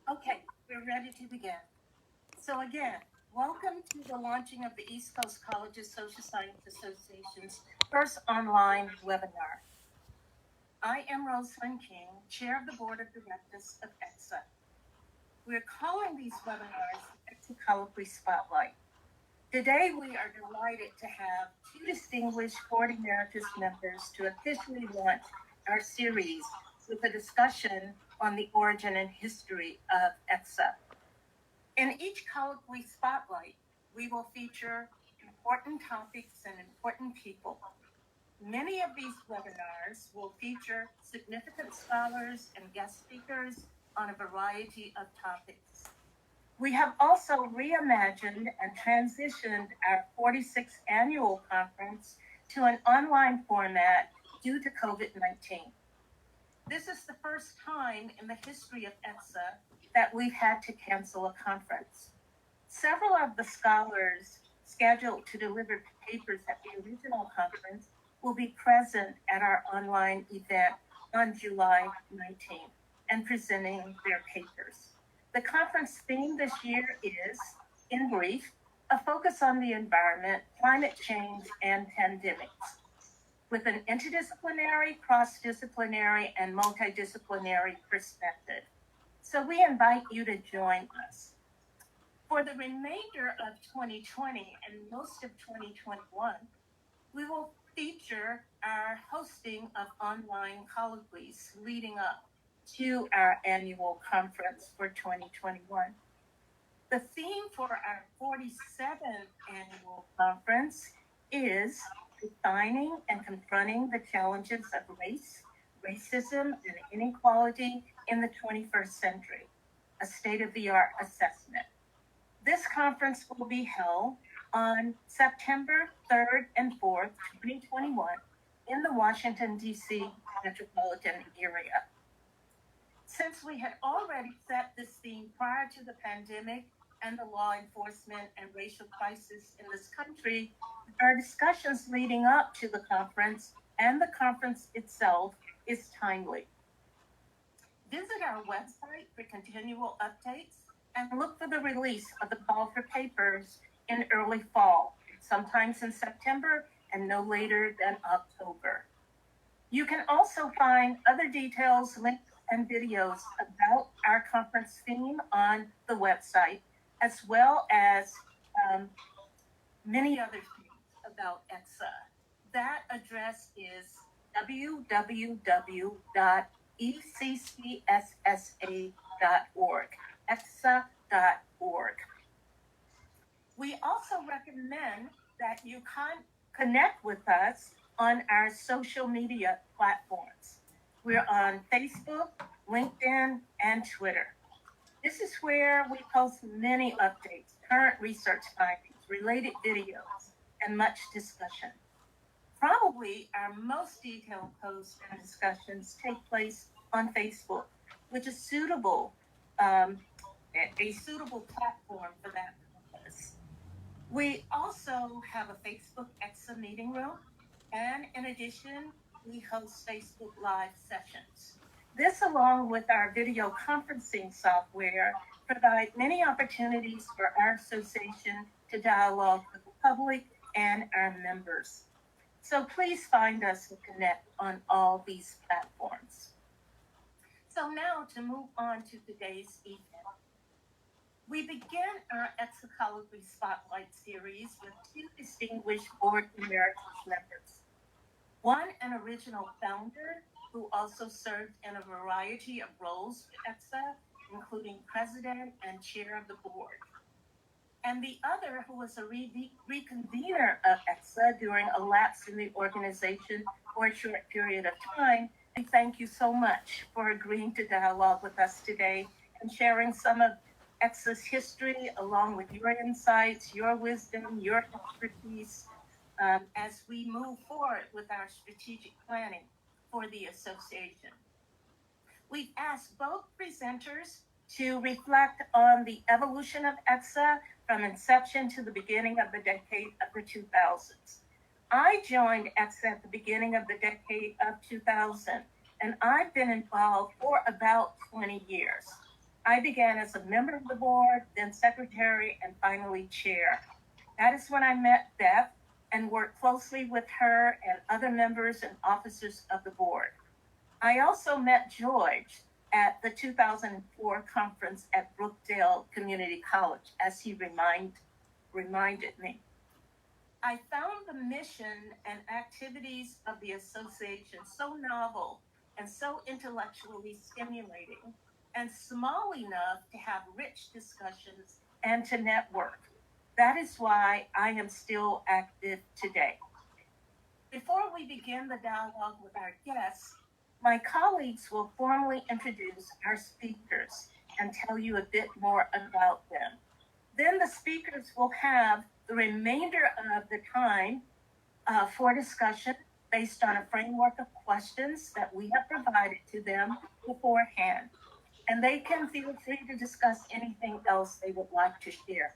Okay, we're ready to begin. So again, welcome to the launching of the East Coast Colleges Social Science Association's first online webinar. I am Rosalind King, Chair of the Board of Directors of ECCSSA. We're calling these webinars the Colloquy Spotlight. Today, we are delighted to have two distinguished Board Emeritus members to officially launch our series with a discussion on the origin and history of ECCSSA. In each Colloquy Spotlight, we will feature important topics and important people. Many of these webinars will feature significant scholars and guest speakers on a variety of topics. We have also reimagined and transitioned our 46th annual conference to an online format due to COVID-19. This is the first time in the history of ECCSSA that we've had to cancel a conference. Several of the scholars scheduled to deliver papers at the original conference will be present at our online event on July 19th and presenting their papers. The conference theme this year is, in brief, a focus on the environment, climate change, and pandemics, with an interdisciplinary, cross-disciplinary, and multidisciplinary perspective. So we invite you to join us. For the remainder of 2020 and most of 2021, we will feature our hosting of online colloquies leading up to our annual conference for 2021. The theme for our 47th annual conference is defining and confronting the challenges of race, racism, and inequality in the 21st century, a state-of-the-art assessment. This conference will be held on September 3rd and 4th, 2021, in the Washington, D.C. metropolitan area. Since we had already set this theme prior to the pandemic and the law enforcement and racial crisis in this country, our discussions leading up to the conference and the conference itself is timely. Visit our website for continual updates and look for the release of the call for papers in early fall, sometimes in September and no later than October. You can also find other details, links, and videos about our conference theme on the website, as well as many other things about ECCSSA. That address is www.ECCSSA.org, ECCSSA.org. We also recommend that you connect with us on our social media platforms. We're on Facebook, LinkedIn, and Twitter. This is where we post many updates, current research findings, related videos, and much discussion. Probably our most detailed posts and discussions take place on Facebook, which is a suitable platform for that purpose. We also have a Facebook ECCSSA meeting room, and in addition, we host Facebook Live sessions. This, along with our video conferencing software, provide many opportunities for our association to dialogue with the public and our members. So please find us and connect on all these platforms. So now to move on to today's event. We begin our ECCSSA Colloquy Spotlight series with two distinguished Board Emeritus members. One, an original founder who also served in a variety of roles with ECCSSA, including president and chair of the board. And the other, who was a reconvener of ECCSSA during a lapse in the organization for a short period of time. We thank you so much for agreeing to dialogue with us today and sharing some of ECCSSA's history along with your insights, your wisdom, your expertise, as we move forward with our strategic planning for the association. We've asked both presenters to reflect on the evolution of ECCSSA from inception to the beginning of the decade of the 2000s. I joined ECCSSA at the beginning of the decade of 2000, and I've been involved for about 20 years. I began as a member of the board, then secretary, and finally chair. That is when I met Beth and worked closely with her and other members and officers of the board. I also met George at the 2004 conference at Brookdale Community College, as he reminded me. I found the mission and activities of the association so novel and so intellectually stimulating and small enough to have rich discussions and to network. That is why I am still active today. Before we begin the dialogue with our guests, my colleagues will formally introduce our speakers and tell you a bit more about them. Then the speakers will have the remainder of the time for discussion based on a framework of questions that we have provided to them beforehand. And they can feel free to discuss anything else they would like to share.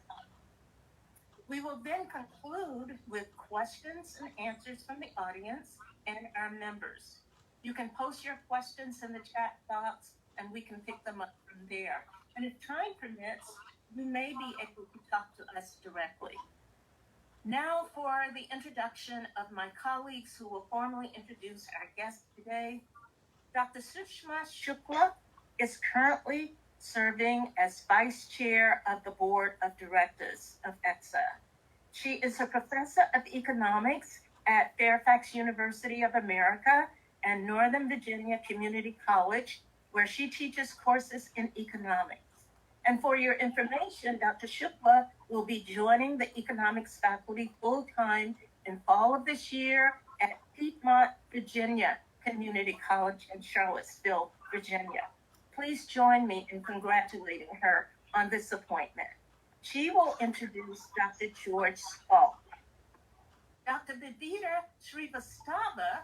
We will then conclude with questions and answers from the audience and our members. You can post your questions in the chat box and we can pick them up from there. And if time permits, you may be able to talk to us directly. Now for the introduction of my colleagues who will formally introduce our guest today. Dr. Sushma Shukla is currently serving as Vice Chair of the Board of Directors of ECCSSA. She is a professor of economics at Fairfax University of America and Northern Virginia Community College, where she teaches courses in economics. And for your information, Dr. Shukla will be joining the economics faculty full-time in fall of this year at Piedmont, Virginia Community College in Charlottesville, Virginia. Please join me in congratulating her on this appointment. She will introduce Dr. George Skau. Dr. Bibita Srivastava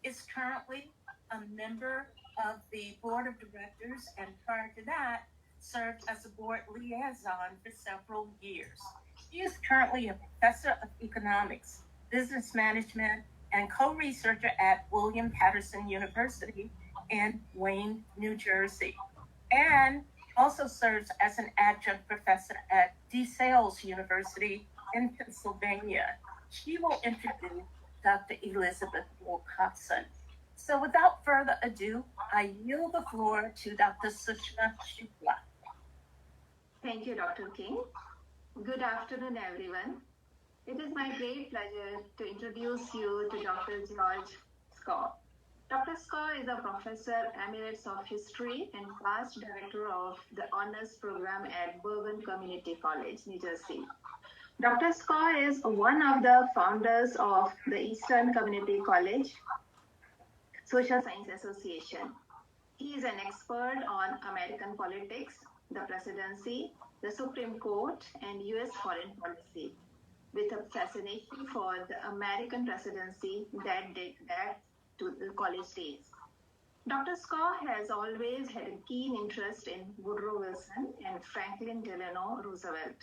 is currently a member of the board of directors and prior to that served as a board liaison for several years. She is currently a professor of economics, business management, and co-researcher at William Patterson University in Wayne, New Jersey, and also serves as an adjunct professor at DeSales University in Pennsylvania. She will introduce Dr. Elizabeth Wilcoxson. So without further ado, I yield the floor to Dr. Sushma Shukla. Thank you, Dr. King. Good afternoon, everyone. It is my great pleasure to introduce you to Dr. George Skau. Dr. Skau is a professor emeritus of history and past director of the honors program at Bergen Community College, New Jersey. Dr. Skau is one of the founders of the Eastern Community College Social Science Association. He is an expert on American politics, the presidency, the Supreme Court, and U.S. foreign policy, with a fascination for the American presidency that dates back to the college days. Dr. Skau has always had a keen interest in Woodrow Wilson and Franklin Delano Roosevelt.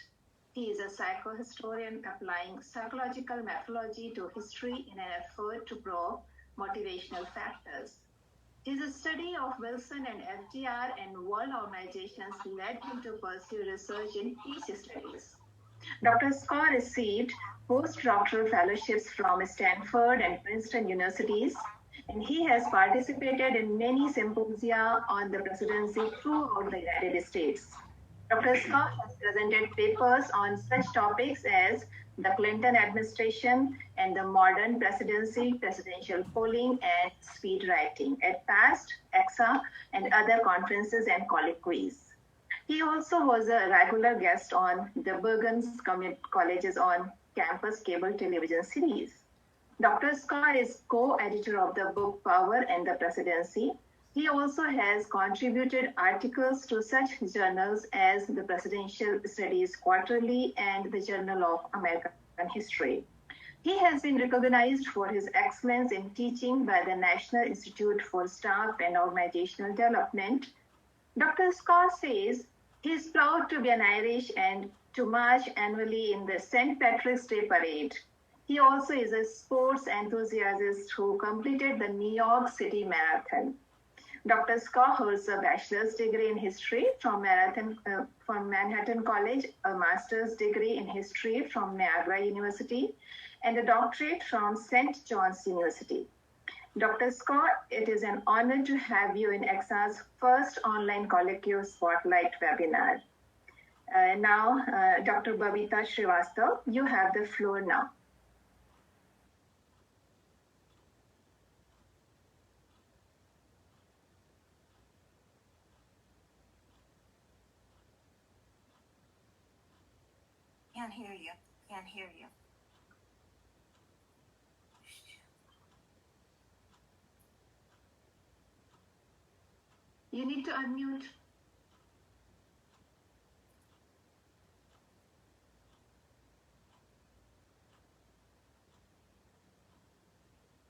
He is a psychohistorian applying psychological methodology to history in an effort to probe motivational factors. His study of Wilson and FDR and world organizations led him to pursue research in peace studies. Dr. Skau received postdoctoral fellowships from Stanford and Princeton universities, and he has participated in many symposia on the presidency throughout the United States. Dr. Skau has presented papers on such topics as the Clinton administration and the modern presidency, presidential polling, and speed writing at past, ECCSSA, and other conferences and colloquies. He also was a regular guest on the Bergen College's on-campus cable television series. Dr. Skau is co-editor of the book Power and the Presidency. He also has contributed articles to such journals as the Presidential Studies Quarterly and the Journal of American History. He has been recognized for his excellence in teaching by the National Institute for Staff and Organizational Development. Dr. Skau says he is proud to be an Irish and to march annually in the St. Patrick's Day Parade. He also is a sports enthusiast who completed the New York City Marathon. Dr. Skau holds a bachelor's degree in history from Manhattan College, a master's degree in history from Niagara University, and a doctorate from St. John's University. Dr. Skau, it is an honor to have you in ECCSSA's first online Colloquy Spotlight webinar. Now, Dr. Babita Srivastav, you have the floor now. Can't hear you. Can't hear you. You need to unmute.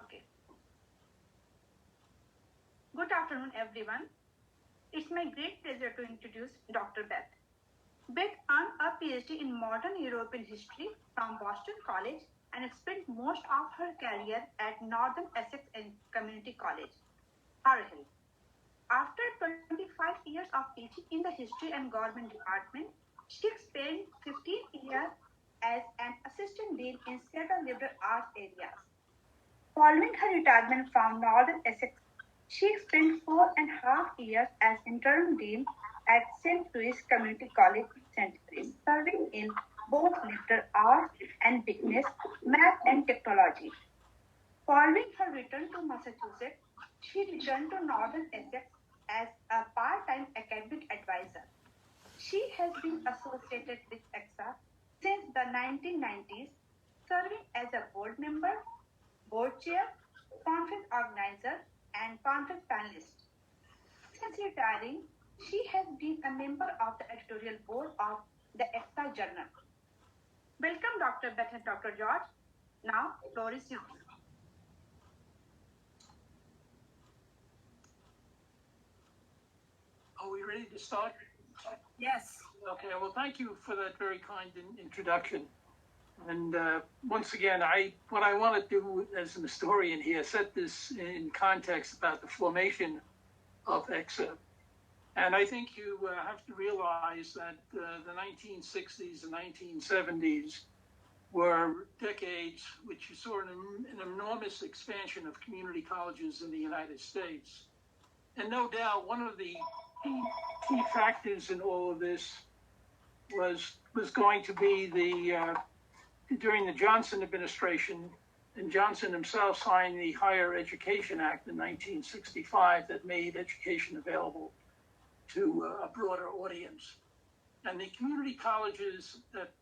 Okay. Good afternoon, everyone. It's my great pleasure to introduce Dr. Beth. Beth earned a PhD in modern European history from Boston College and spent most of her career at Northern Essex Community College, Harhill. After 25 years of teaching in the History and Government Department, she spent 15 years as an assistant dean in several liberal arts areas. Following her retirement from Northern Essex, she spent 4.5 years as interim dean at St. Louis Community College, St. Louis, serving in both liberal arts and business, math and technology. Following her return to Massachusetts, she returned to Northern Essex as a part-time academic advisor. She has been associated with ECCSSA since the 1990s, serving as a board member, board chair, conference organizer, and conference panelist. Since retiring, she has been a member of the editorial board of the ECCSSA Journal. Welcome, Dr. Beth and Dr. George. Now, floor is yours. Are we ready to start? Yes. Okay, well, thank you for that very kind introduction. And once again, what I want to do as an historian here, set this in context about the formation of ECCSSA. And I think you have to realize that the 1960s and 1970s were decades which you saw an enormous expansion of community colleges in the United States. And no doubt one of the key factors in all of this was going to be during the Johnson administration, and Johnson himself signed the Higher Education Act in 1965 that made education available to a broader audience. And the community colleges that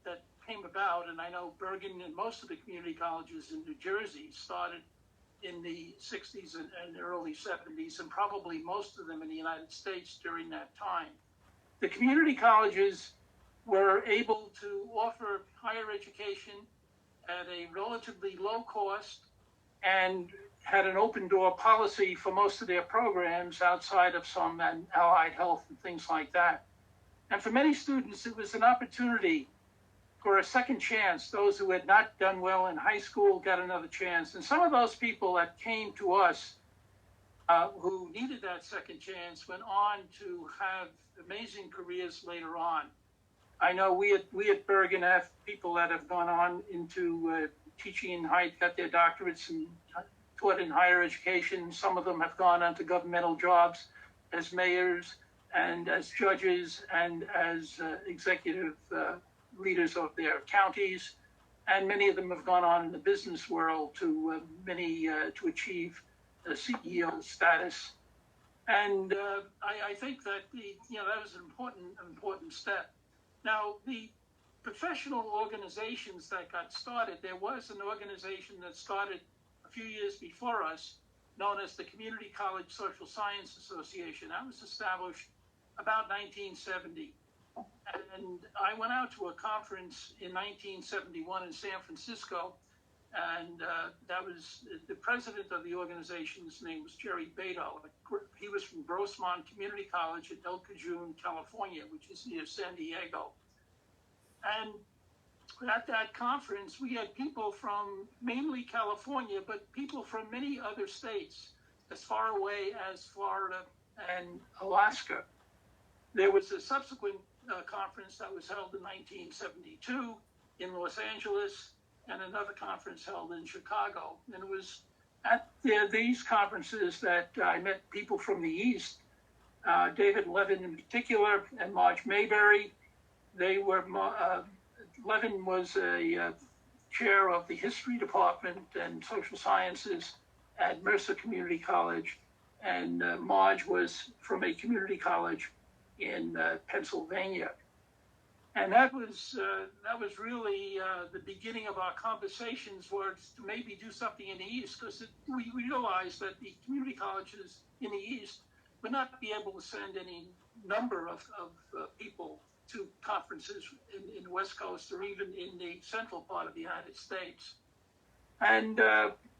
came about, and I know Bergen and most of the community colleges in New Jersey started in the 60s and early 70s, and probably most of them in the United States during that time. The community colleges were able to offer higher education at a relatively low cost and had an open door policy for most of their programs outside of some allied health and things like that. And for many students, it was an opportunity for a second chance. Those who had not done well in high school got another chance. And some of those people that came to us who needed that second chance went on to have amazing careers later on. I know we at Bergen have people that have gone on into teaching and got their doctorates and taught in higher education. Some of them have gone on to governmental jobs as mayors and as judges and as executive leaders of their counties. And many of them have gone on in the business world to achieve CEO status. And I think that that was an important step. Now, the professional organizations that got started, there was an organization that started a few years before us, known as the Community College Social Science Association. That was established about 1970. And I went out to a conference in 1971 in San Francisco, and that was the president of the organization. His name was Jerry Beto. He was from Grossmont Community College in El Cajun, California, which is near San Diego. And at that conference, we had people from mainly California, but people from many other states, as far away as Florida and Alaska. There was a subsequent conference that was held in 1972 in Los Angeles, and another conference held in Chicago. And it was at these conferences that I met people from the East, David Levin in particular, and Marge Mayberry. They were, Levin was a chair of the history department and social sciences at Mercer Community College, and Marge was from a community college in Pennsylvania. And that was really the beginning of our conversations, was to maybe do something in the East, because we realized that the community colleges in the East would not be able to send any number of people to conferences in the West Coast or even in the central part of the United States. And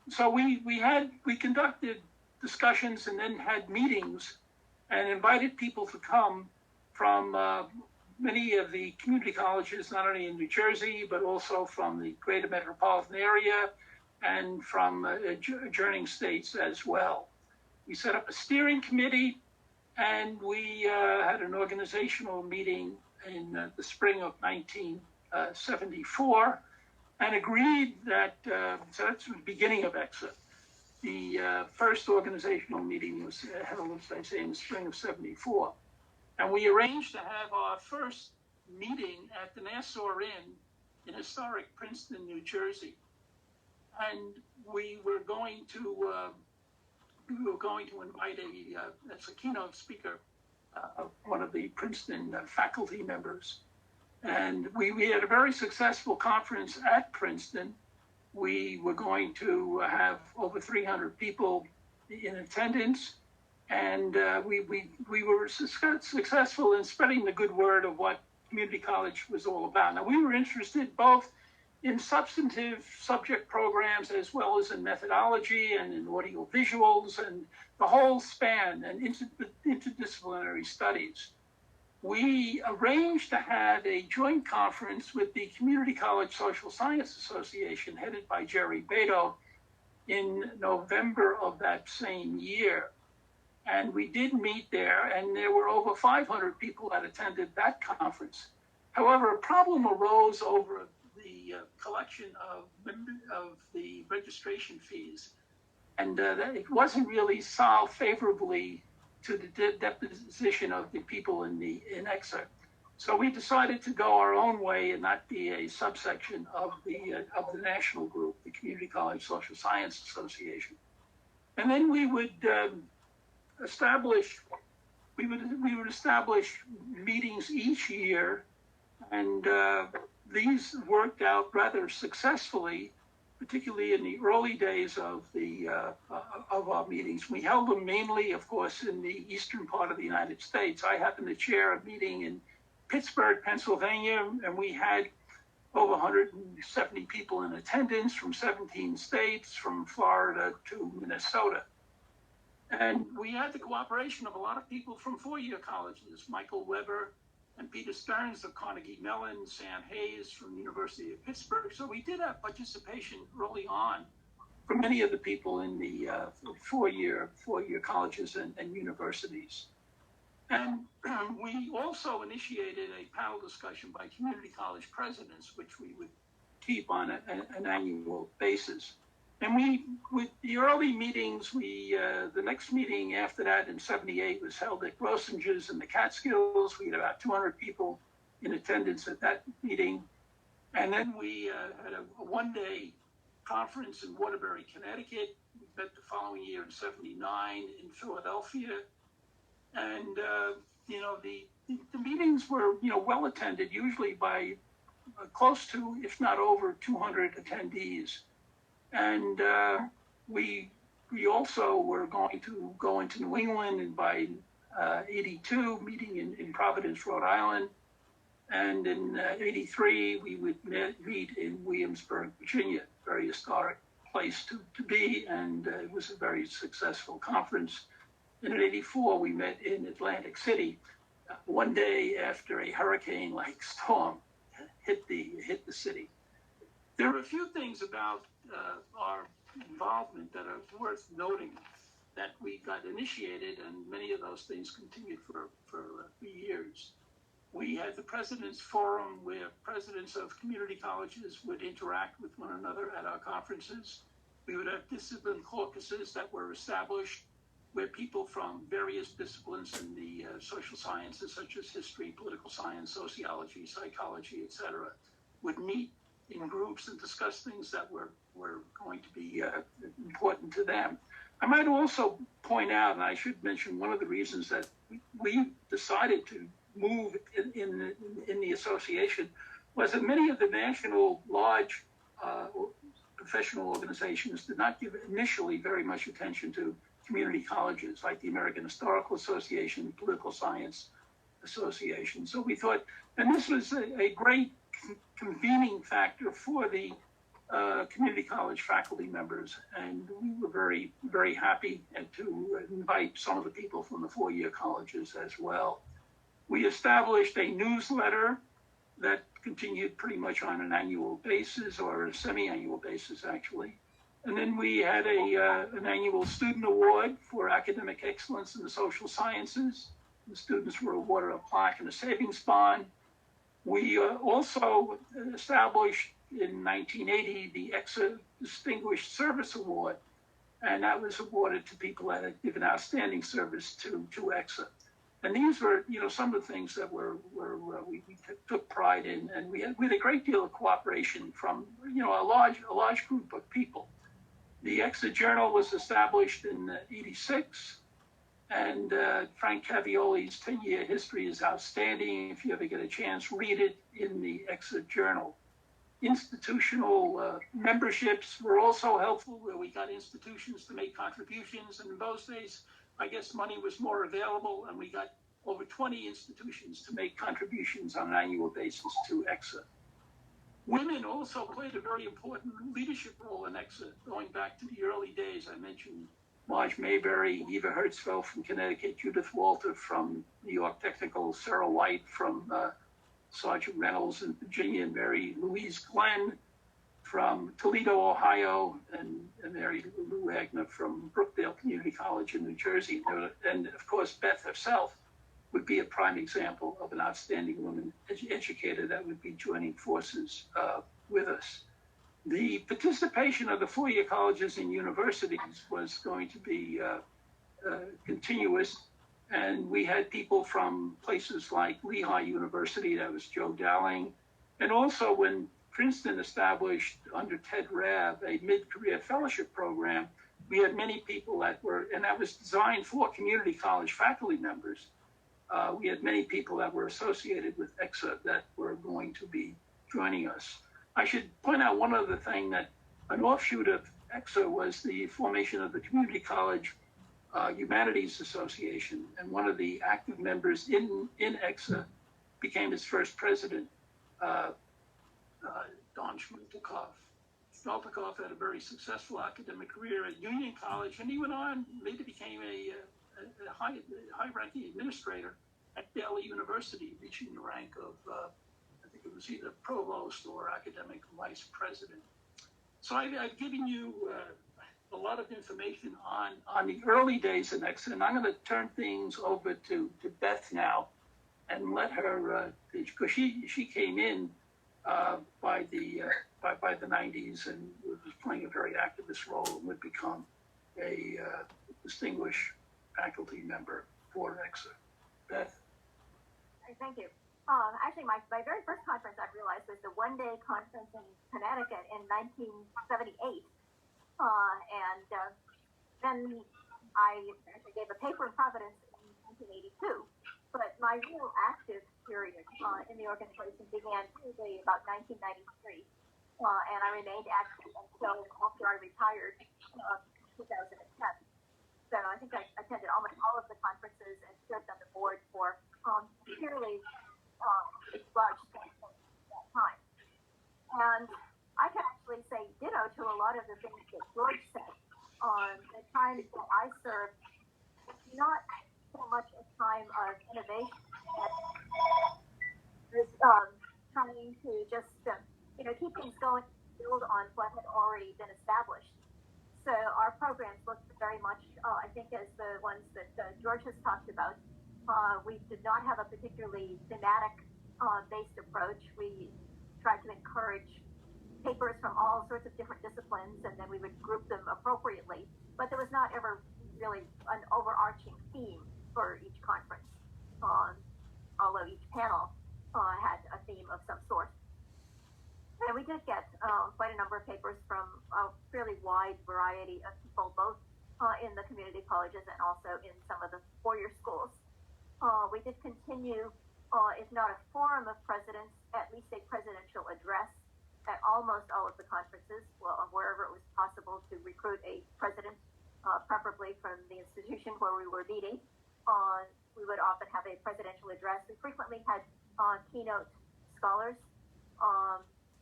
so we conducted discussions and then had meetings and invited people to come from many of the community colleges, not only in New Jersey, but also from the greater metropolitan area and from adjoining states as well. We set up a steering committee, and we had an organizational meeting in the spring of 1974 and agreed that, so that's the beginning of ECCSSA. The first organizational meeting was held, as I say, in the spring of 74. And we arranged to have our first meeting at the Nassau Inn in historic Princeton, New Jersey. And we were going to invite as a keynote speaker, one of the Princeton faculty members. And we had a very successful conference at Princeton. We were going to have over 300 people in attendance. And we were successful in spreading the good word of what community college was all about. Now, we were interested both in substantive subject programs as well as in methodology and in audio visuals and the whole span and interdisciplinary studies. We arranged to have a joint conference with the Community College Social Science Association, headed by Jerry Beto, in November of that same year. And we did meet there, and there were over 500 people that attended that conference. However, a problem arose over the collection of the registration fees, and that it wasn't really solved favorably to the deposition of the people in ECCSSA. So we decided to go our own way and not be a subsection of the national group, the Community College Social Science Association. And then we would establish meetings each year, and these worked out rather successfully, particularly in the early days of our meetings. We held them mainly, of course, in the eastern part of the United States. I happened to chair a meeting in Pittsburgh, Pennsylvania, and we had over 170 people in attendance from 17 states, from Florida to Minnesota. And we had the cooperation of a lot of people from four-year colleges, Michael Weber and Peter Stearns of Carnegie Mellon, Sam Hayes from the University of Pittsburgh. So we did have participation early on from many of the people in the four-year colleges and universities. And we also initiated a panel discussion by community college presidents, which we would keep on an annual basis. And with the early meetings, the next meeting after that in 78 was held at Grossinger's in the Catskills. We had about 200 people in attendance at that meeting. And then we had a one-day conference in Waterbury, Connecticut. We met the following year in 79 in Philadelphia. And, the meetings were, well attended, usually by close to, if not over 200 attendees. And we also were going to go into New England, and by 82, meeting in Providence, Rhode Island. And in 83, we would meet in Williamsburg, Virginia, very historic place to be, and it was a very successful conference. And in 84, we met in Atlantic City, one day after a hurricane-like storm hit the city. There are a few things about our involvement that are worth noting. that we got initiated, and many of those things continued for 3 years. We had the President's Forum, where presidents of community colleges would interact with one another at our conferences. We would have discipline caucuses that were established, where people from various disciplines in the social sciences, such as history, political science, sociology, psychology, etc., would meet in groups and discuss things that were going to be important to them. I might also point out, and I should mention, one of the reasons that we decided to move in the association was that many of the national large professional organizations did not give initially very much attention to community colleges, like the American Historical Association, Political Science Association. So we thought, and this was a great convening factor for the community college faculty members, and we were very, very happy to invite some of the people from the four-year colleges as well. We established a newsletter that continued pretty much on an annual basis, or a semi-annual basis, actually. And then we had an annual student award for academic excellence in the social sciences. The students were awarded a plaque and a savings bond. We also established in 1980 the ECCSSA Distinguished Service Award, and that was awarded to people that had given outstanding service to ECCSSA. And these were, some of the things that we took pride in, and we had a great deal of cooperation from, a large group of people. The ECCSSA Journal was established in '86, and Frank Cavioli's 10-year history is outstanding. If you ever get a chance, read it in the ECCSSA Journal. Institutional memberships were also helpful, where we got institutions to make contributions, and in those days, I guess money was more available, and we got over 20 institutions to make contributions on an annual basis to ECCSSA. Women also played a very important leadership role in ECCSSA, going back to the early days. I mentioned Marge Mayberry, Eva Hertzfeld from Connecticut, Judith Walter from New York Technical, Sarah White from Sergeant Reynolds in Virginia, and Mary Louise Glenn from Toledo, Ohio, and Mary Lou Hagner from Brookdale Community College in New Jersey. And of course, Beth herself would be a prime example of an outstanding woman educator that would be joining forces with us. The participation of the four-year colleges and universities was going to be continuous, and we had people from places like Lehigh University, that was Joe Dowling, and also when Princeton established under Ted Rabb a mid-career fellowship program, we had many people that were, and that was designed for community college faculty members. We had many people that were associated with ECCSSA that were going to be joining us. I should point out one other thing, that an offshoot of ECCSSA was the formation of the Community College Humanities Association, and one of the active members in ECCSSA became its first president, Don Schmeltikov. Schmeltikov had a very successful academic career at Union College, and he went on, later became a high-ranking administrator at Baylor University, reaching the rank of, I think it was either provost or academic vice president. So I've given you a lot of information on the early days in ECCSSA, and I'm going to turn things over to Beth now and let her, because she came in by the 90s and was playing a very activist role and would become a distinguished faculty member for ECCSSA. Beth? Thank you. Actually, my very first conference, I realized, was the one-day conference in Connecticut in 1978. Then I actually gave a paper in Providence in 1982. But my real active period in the organization began usually about 1993. And I remained active until after I retired in 2010. So I think I attended almost all of the conferences and served on the board for purely its large standpoint at that time. And I can actually say ditto to a lot of the things that George said. The time that I served was not so much a time of innovation. It was trying to just keep things going, build on what had already been established. So our programs looked very much, I think, as the ones that George has talked about. We did not have a particularly thematic based approach. We tried to encourage papers from all sorts of different disciplines, and then we would group them appropriately. But there was not ever really an overarching theme for each conference, although each panel had a theme of some sort. And we did get quite a number of papers from a fairly wide variety of people, both in the community colleges and also in some of the four-year schools. We did continue, if not a forum of presidents, at least a presidential address at almost all of the conferences, wherever it was possible to recruit a president, preferably from the institution where we were meeting. We would often have a presidential address. We frequently had keynote scholars.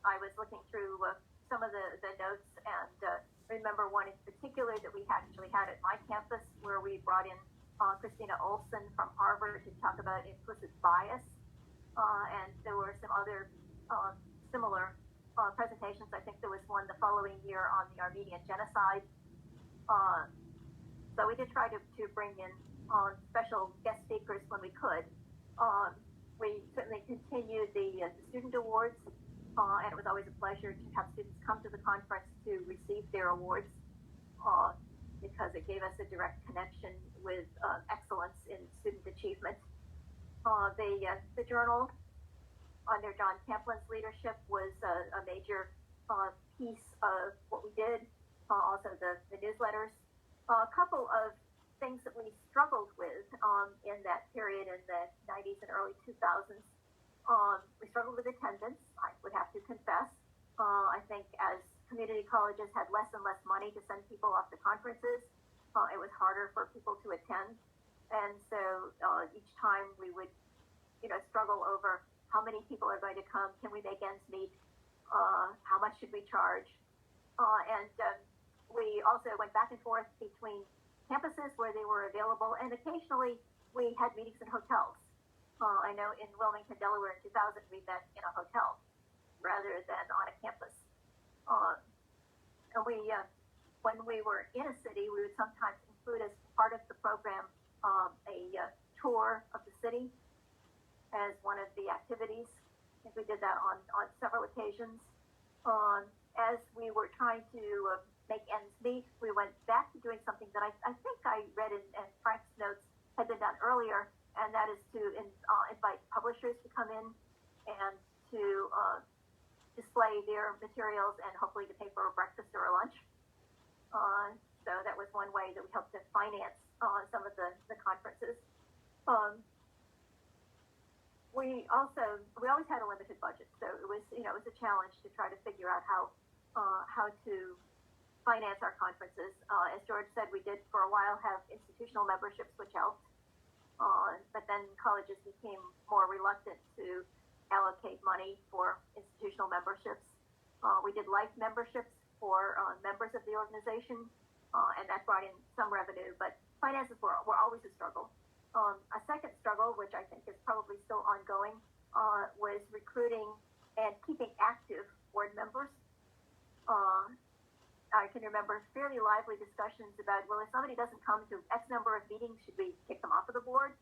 I was looking through some of the notes and remember one in particular that we actually had at my campus where we brought in Christina Olson from Harvard to talk about implicit bias. And there were some other similar presentations. I think there was one the following year on the Armenian genocide. So we did try to bring in special guest speakers when we could. We certainly continued the student awards. And it was always a pleasure to have students come to the conference to receive their awards because it gave us a direct connection with excellence in student achievement. The journal, under John Templin's leadership, was a major piece of what we did. Also the newsletters. A couple of things that we struggled with in that period in the 90s and early 2000s. We struggled with attendance, I would have to confess. I think as community colleges had less and less money to send people off to conferences, it was harder for people to attend. And so each time we would, struggle over how many people are going to come, can we make ends meet, how much should we charge? And we also went back and forth between campuses where they were available, and occasionally we had meetings in hotels. I know in Wilmington, Delaware in 2000, we met in a hotel rather than on a campus. And when we were in a city, we would sometimes include as part of the program a tour of the city as one of the activities. I think we did that on several occasions. As we were trying to make ends meet, we went back to doing something that I think I read in Frank's notes had been done earlier, and that is to invite publishers to come in and to display their materials and hopefully to pay for a breakfast or a lunch. So that was one way that we helped to finance some of the conferences. We always had a limited budget, so it was a challenge to try to figure out how to finance our conferences. As George said, we did for a while have institutional memberships, which helped. But then colleges became more reluctant to allocate money for institutional memberships. We did life memberships for members of the organization, and that brought in some revenue, but finances were always a struggle. A second struggle, which I think is probably still ongoing, was recruiting and keeping active board members. I can remember fairly lively discussions about, well, if somebody doesn't come to X number of meetings, should we kick them off of the board?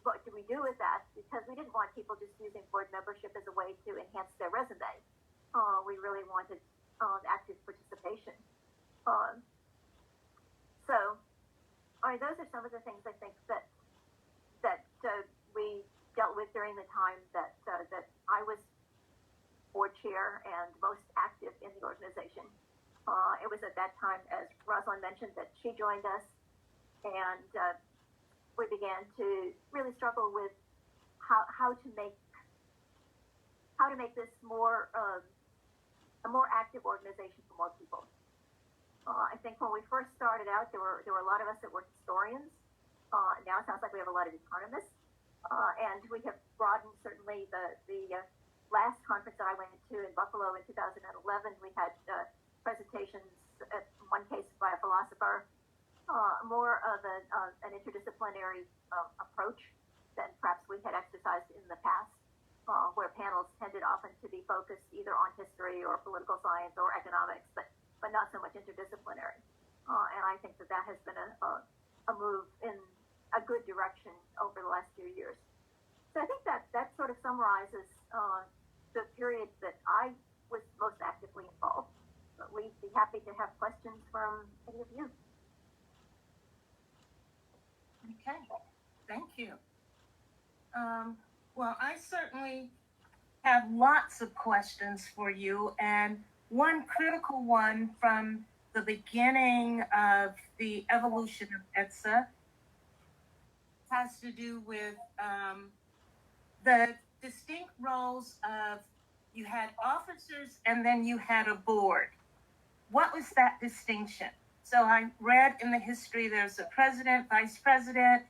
What do we do with that? Because we didn't want people just using board membership as a way to enhance their resume. We really wanted active participation. Those are some of the things I think that we dealt with during the time that I was board chair and most active in the organization. It was at that time, as Rosalind mentioned, that she joined us, and we began to really struggle with how to make this more a more active organization for more people. I think when we first started out, there were a lot of us that were historians. Now it sounds like we have a lot of economists, and we have broadened certainly the last conference that I went to in Buffalo in 2011, we had presentations, in one case by a philosopher, more of an interdisciplinary approach than perhaps we had exercised in the past, where panels tended often to be focused either on history or political science or economics. But but not so much interdisciplinary. And I think that has been a move in a good direction over the last few years. So I think that sort of summarizes the period that I was most actively involved. But we'd be happy to have questions from any of you. Okay, thank you. Well, I certainly have lots of questions for you, and one critical one from the beginning of the evolution of ECCSSA has to do with the distinct roles of, you had officers and then you had a board. What was that distinction? So I read in the history there's a president, vice president.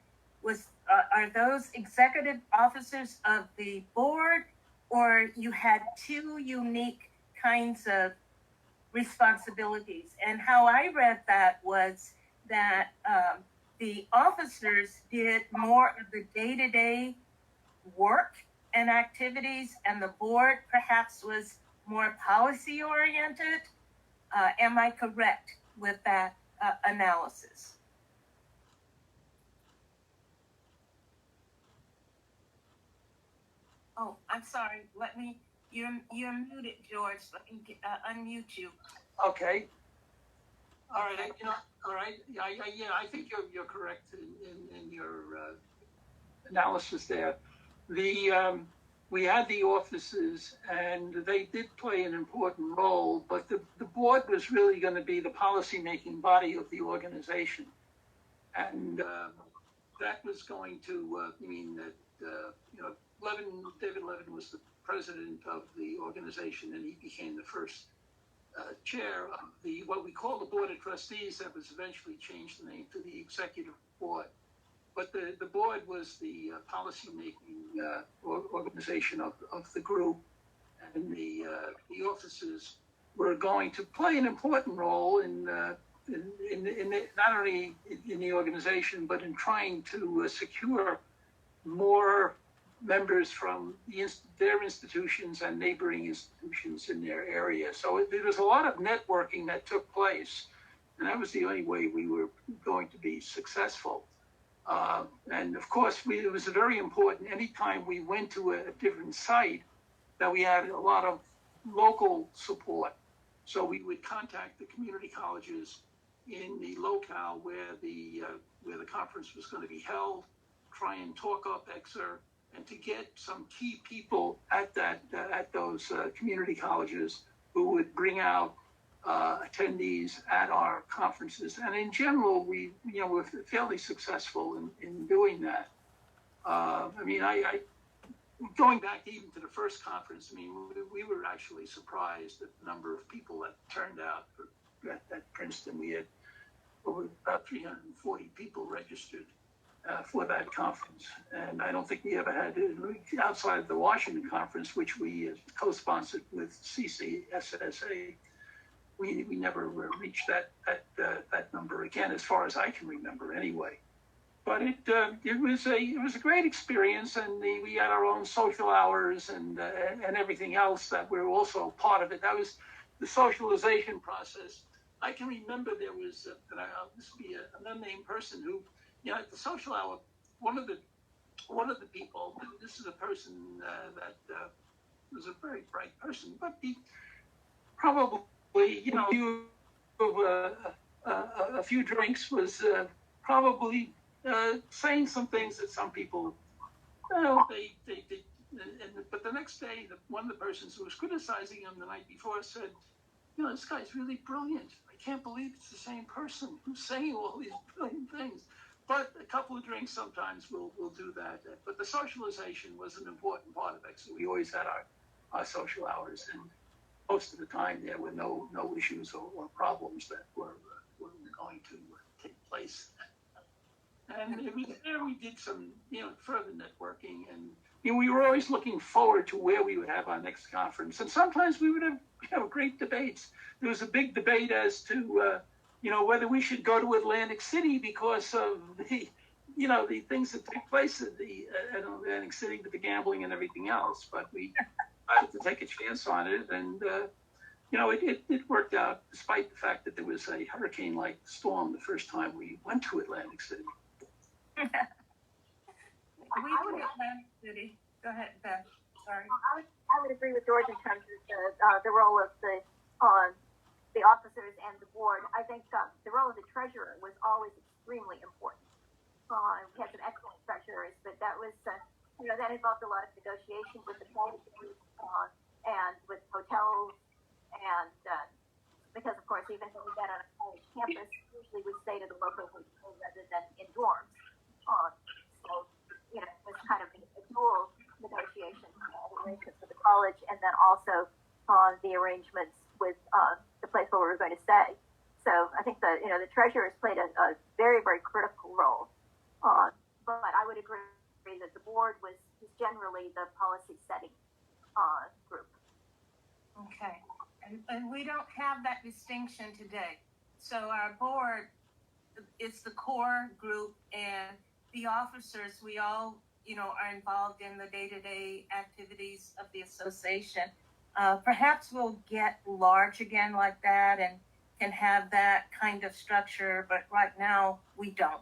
Are those executive officers of the board, or you had two unique kinds of responsibilities? And how I read that was that the officers did more of the day-to-day work and activities, and the board perhaps was more policy-oriented. Am I correct with that analysis? Oh, I'm sorry. You're muted, George. Let me unmute you. Okay. All right. All right. Yeah, I think you're correct in your analysis there. We had the officers, and they did play an important role, but the board was really going to be the policy-making body of the organization. And that was going to mean that, David Levin was the president of the organization, and he became the first chair of what we call the Board of Trustees. That was eventually changed the name to the Executive Board. But the board was the policy-making organization of the group, and the officers were going to play an important role in not only in the organization, but in trying to secure more members from their institutions and neighboring institutions in their area. So there was a lot of networking that took place, and that was the only way we were going to be successful. And of course, it was very important anytime we went to a different site that we had a lot of local support. So we would contact the community colleges in the locale where the conference was going to be held, try and talk up ECCSSA, and to get some key people at those community colleges who would bring out attendees at our conferences. And in general, we were fairly successful in doing that. I going back even to the first conference, we were actually surprised at the number of people that turned out at Princeton. We had over about 340 people registered for that conference. And I don't think we ever had, outside of the Washington conference, which we co-sponsored with ECCSSA, we never reached that number again, as far as I can remember anyway. But it was a great experience, and we had our own social hours and everything else that were also part of it. That was the socialization process. I can remember there was this would be an unnamed person who, at the social hour, one of the people. This is a person that was a very bright person, but he probably, a few drinks was probably saying some things that some people, they did. But the next day, one of the persons who was criticizing him the night before said, this guy's really brilliant. I can't believe it's the same person who's saying all these brilliant things. But a couple of drinks sometimes will do that. But the socialization was an important part of it. So we always had our social hours, and most of the time there were no issues or problems that were going to take place. And it was there we did some further networking, and we were always looking forward to where we would have our next conference. And sometimes we would have great debates. There was a big debate as to whether we should go to Atlantic City because of the things that take place at Atlantic City with the gambling and everything else. But we had to take a chance on it, and it worked out despite the fact that there was a hurricane-like storm the first time we went to Atlantic City. We did Atlantic City. Go ahead, Beth. Sorry. I would agree with George in terms of the role of the officers and the board. I think the role of the treasurer was always extremely important. We had some excellent treasurers, but that was that involved a lot of negotiation with the colleges and with hotels, and because of course even when we got on a college campus, usually we stayed at a local hotel rather than in dorms. So it was kind of a dual negotiation arrangements with the college, and then also the arrangements with the place where we were going to stay. So I think the treasurers played a very, very critical role. But I would agree that the board was generally the policy setting group. Okay. And we don't have that distinction today. So our board is the core group, and the officers, we all, are involved in the day-to-day activities of the association. Perhaps we'll get large again like that and can have that kind of structure, but right now we don't.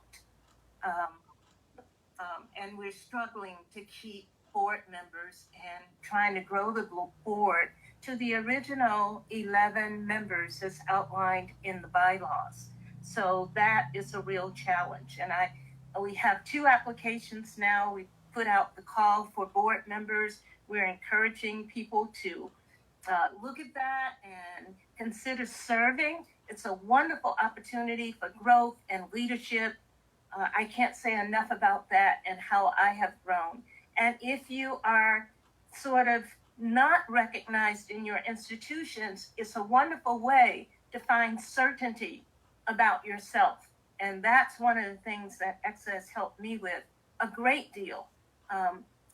And we're struggling to keep board members and trying to grow the board to the original 11 members as outlined in the bylaws. So that is a real challenge. And we have 2 applications now. We put out the call for board members. We're encouraging people to look at that and consider serving. It's a wonderful opportunity for growth and leadership. I can't say enough about that and how I have grown. And if you are sort of not recognized in your institutions, it's a wonderful way to find certainty about yourself. And that's one of the things that ECCSSA has helped me with a great deal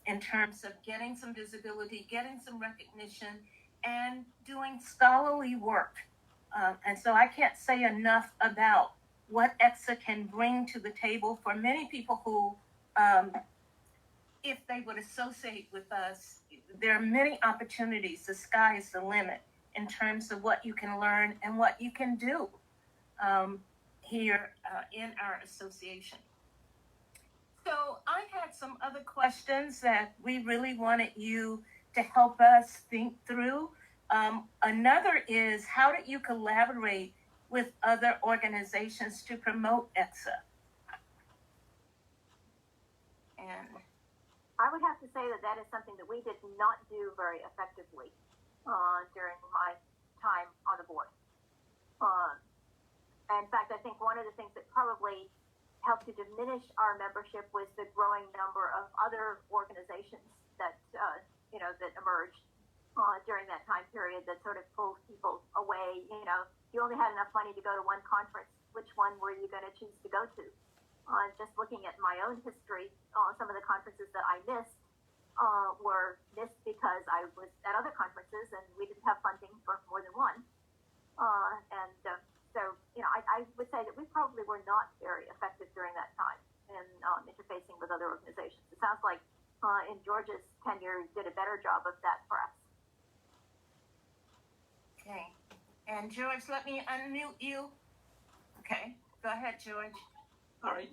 in terms of getting some visibility, getting some recognition, and doing scholarly work. And so I can't say enough about what ECCSSA can bring to the table for many people who, if they would associate with us, there are many opportunities. The sky is the limit in terms of what you can learn and what you can do here in our association. So I had some other questions that we really wanted you to help us think through. Another is, how did you collaborate with other organizations to promote ECCSSA? And I would have to say that is something that we did not do very effectively during my time on the board. In fact, I think one of the things that probably helped to diminish our membership was the growing number of other organizations that that emerged during that time period that sort of pulled people away. You only had enough money to go to one conference. Which one were you going to choose to go to? Just looking at my own history, some of the conferences that I missed were missed because I was at other conferences and we didn't have funding for more than one. So I would say that we probably were not very effective during that time in interfacing with other organizations. It sounds like in George's tenure, did a better job of that, perhaps. okay. And George, let me unmute you. Okay, go ahead, George. All right.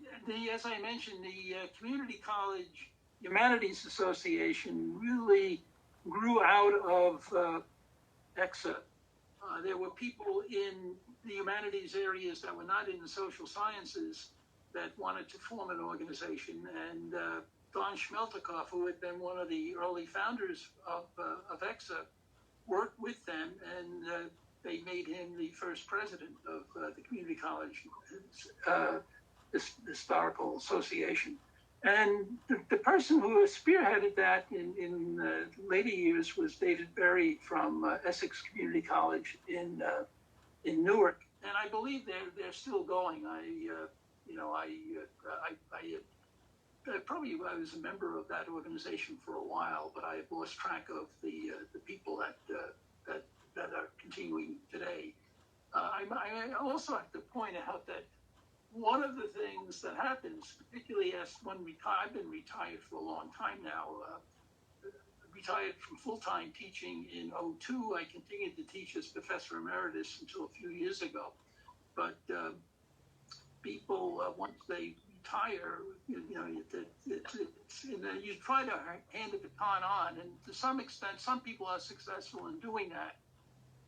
As I mentioned, the Community College Humanities Association really grew out of ECCSSA. There were people in the humanities areas that were not in the social sciences that wanted to form an organization. And Don Schmeltikoff, who had been one of the early founders of ECCSSA, worked with them, and they made him the first president of the Community College Historical Association. And the person who spearheaded that in later years was David Berry from Essex Community College in Newark. And I believe they're still going. I was a member of that organization for a while, but I have lost track of the people that are continuing today. I also have to point out that one of the things that happens, particularly as I've been retired for a long time now, retired from full-time teaching in '02. I continued to teach as professor emeritus until a few years ago. But people, once they retire, you try to hand the baton on, and to some extent, some people are successful in doing that.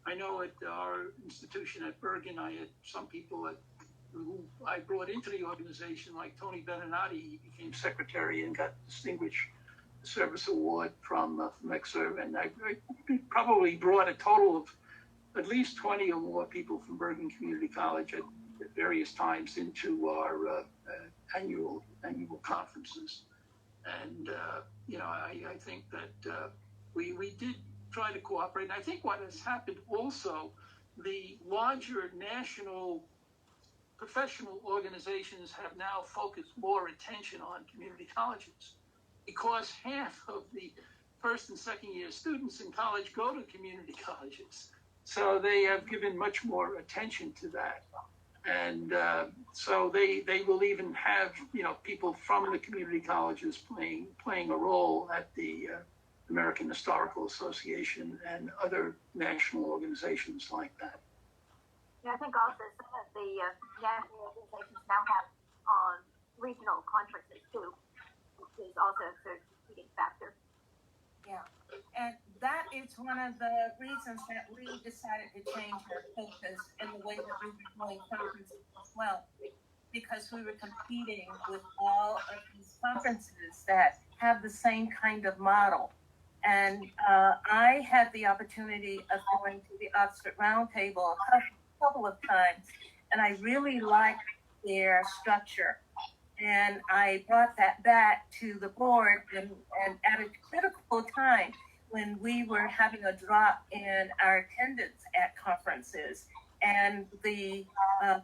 I know at our institution at Bergen, I had some people who I brought into the organization, like Tony Beninati. He became secretary and got Distinguished Service Award from ECCSSA, and I probably brought a total of at least 20 or more people from Bergen Community College at various times into our annual conferences. And I think that we did try to cooperate. And I think what has happened also, the larger national professional organizations have now focused more attention on community colleges, because half of the first and second year students in college go to community colleges. So they have given much more attention to that. And so they will even have, people from the community colleges playing a role at the American Historical Association and other national organizations like that. Yeah, I think also some of the national organizations now have regional conferences too, which is also a sort of competing factor. Yeah, and that is one of the reasons that we decided to change our focus in the way that we were doing conferences as well, because we were competing with all of these conferences that have the same kind of model. And I had the opportunity of going to the Oxford Roundtable a couple of times, and I really liked their structure. And I brought that back to the board, and at a critical time when we were having a drop in our attendance at conferences, and the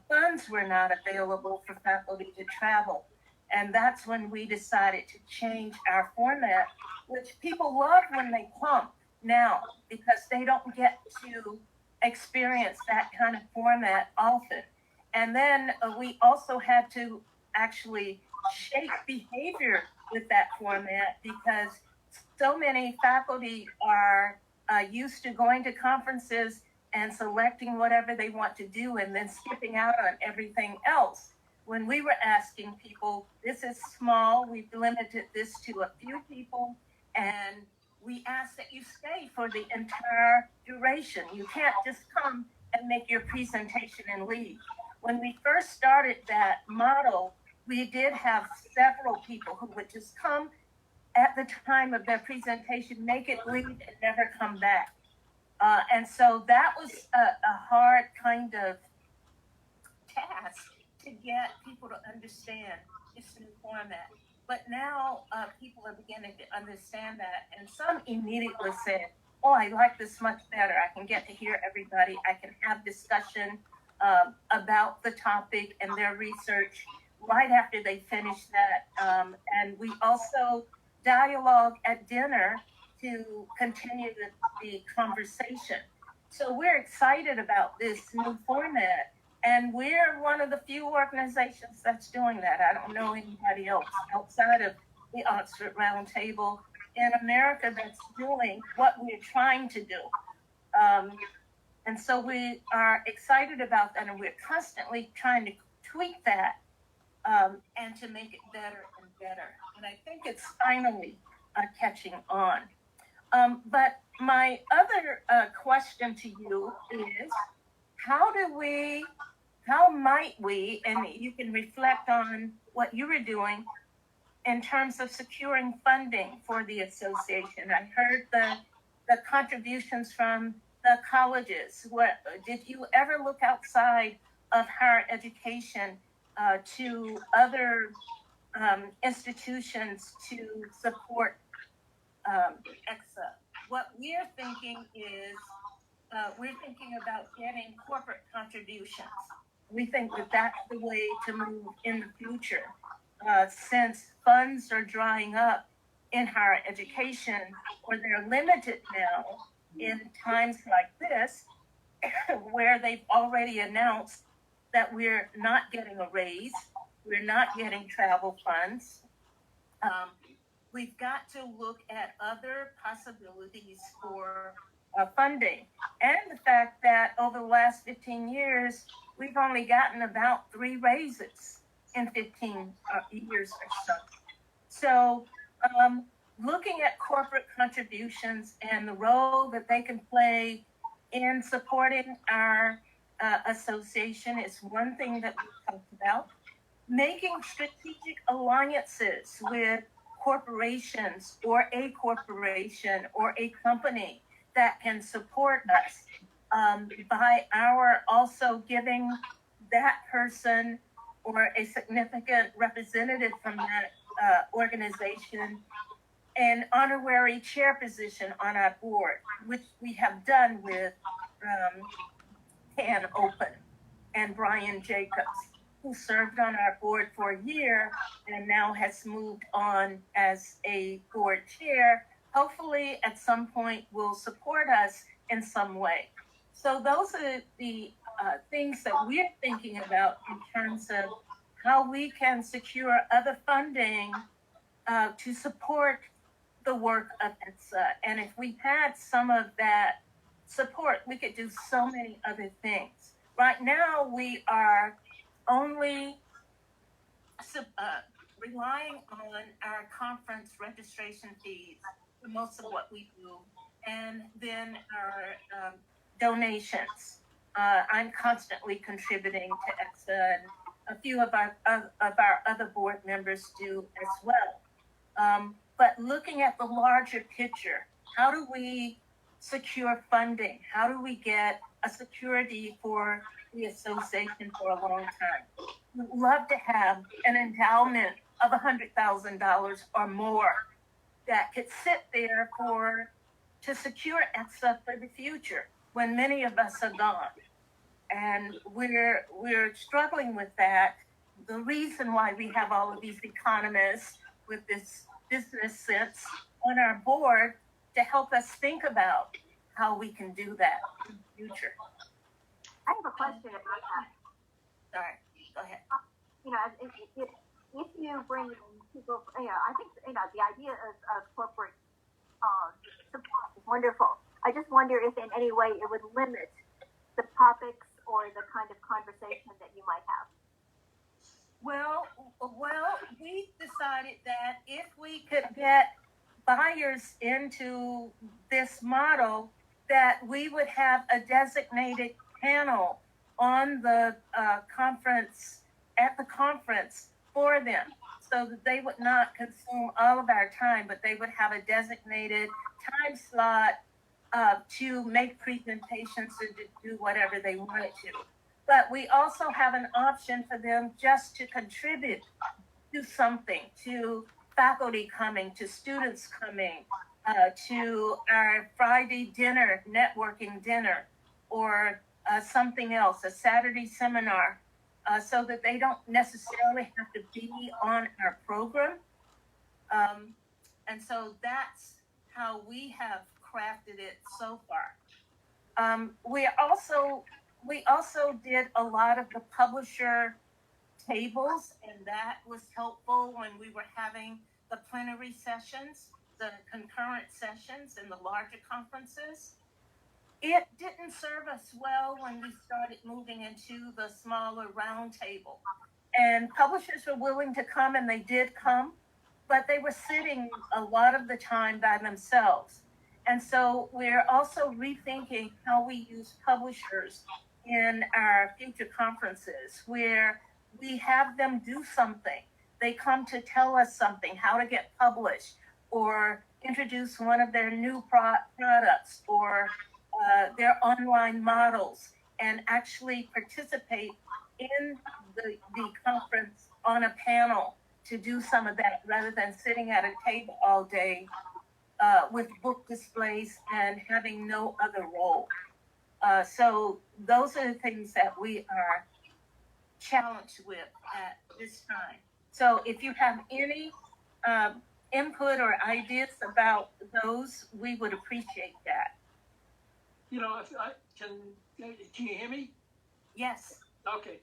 funds were not available for faculty to travel. And that's when we decided to change our format, which people love when they come now, because they don't get to experience that kind of format often. And then we also had to actually shape behavior with that format, because so many faculty are used to going to conferences and selecting whatever they want to do and then skipping out on everything else. When we were asking people, this is small, we've limited this to a few people, and we ask that you stay for the entire duration. You can't just come and make your presentation and leave. When we first started that model, we did have several people who would just come at the time of their presentation, make it, leave, and never come back. And so that was a hard kind of task to get people to understand this new format. But now people are beginning to understand that, and some immediately said, oh, I like this much better. I can get to hear everybody. I can have discussion about the topic and their research right after they finish that. And we also dialogue at dinner to continue the conversation. So we're excited about this new format, and we're one of the few organizations that's doing that. I don't know anybody else outside of the Oxford Roundtable in America that's doing what we're trying to do. And so we are excited about that, and we're constantly trying to tweak that and to make it better and better. And I think it's finally catching on. But my other question to you is, how might we, and you can reflect on what you were doing in terms of securing funding for the association. I heard the contributions from the colleges. Did you ever look outside of higher education to other institutions to support ECCSSA? What we're thinking is, we're thinking about getting corporate contributions. We think that that's the way to move in the future, since funds are drying up in higher education, or they're limited now in times like this, where they've already announced that we're not getting a raise, we're not getting travel funds. we've got to look at other possibilities for funding. And the fact that over the last 15 years, we've only gotten about 3 raises in 15 years or so. So, looking at corporate contributions and the role that they can play in supporting our association is one thing that we talked about. Making strategic alliances with corporations or a corporation or a company that can support us by our also giving that person or a significant representative from that organization an honorary chair position on our board, which we have done with Pan Open and Brian Jacobs, who served on our board for a year and now has moved on as a board chair. Hopefully, at some point, will support us in some way. So those are the things that we're thinking about in terms of how we can secure other funding to support the work of ETSA. And if we had some of that support, we could do so many other things. Right now, we are only relying on our conference registration fees for most of what we do, and then our donations. I'm constantly contributing to ETSA, and a few of our other board members do as well. But looking at the larger picture, how do we secure funding? How do we get a security for the association for a long time? We'd love to have an endowment of $100,000 or more that could sit there to secure ETSA for the future when many of us are gone. And we're struggling with that. The reason why we have all of these economists with this business sense on our board to help us think about how we can do that in the future. I have a question about that. Sorry, go ahead. If you bring in people, I think, the idea of corporate support is wonderful. I just wonder if in any way it would limit the topics or the kind of conversation that you might have. Well, we decided that if we could get buyers into this model, that we would have a designated panel on the conference, at the conference for them, so that they would not consume all of our time, but they would have a designated time slot to make presentations or to do whatever they wanted to. But we also have an option for them just to contribute to something, to faculty coming, to students coming, to our Friday dinner, networking dinner, or something else, a Saturday seminar, so that they don't necessarily have to be on our program. And so that's how we have crafted it so far. We also did a lot of the publisher tables, and that was helpful when we were having the plenary sessions, the concurrent sessions, and the larger conferences. It didn't serve us well when we started moving into the smaller round table. And publishers were willing to come, and they did come, but they were sitting a lot of the time by themselves. And so we're also rethinking how we use publishers in our future conferences, where we have them do something. They come to tell us something, how to get published, or introduce one of their new products, or their online models, and actually participate in the conference on a panel to do some of that, rather than sitting at a table all day with book displays and having no other role. So those are the things that we are challenged with at this time. So if you have any input or ideas about those, we would appreciate that. Can you hear me? Yes. Okay.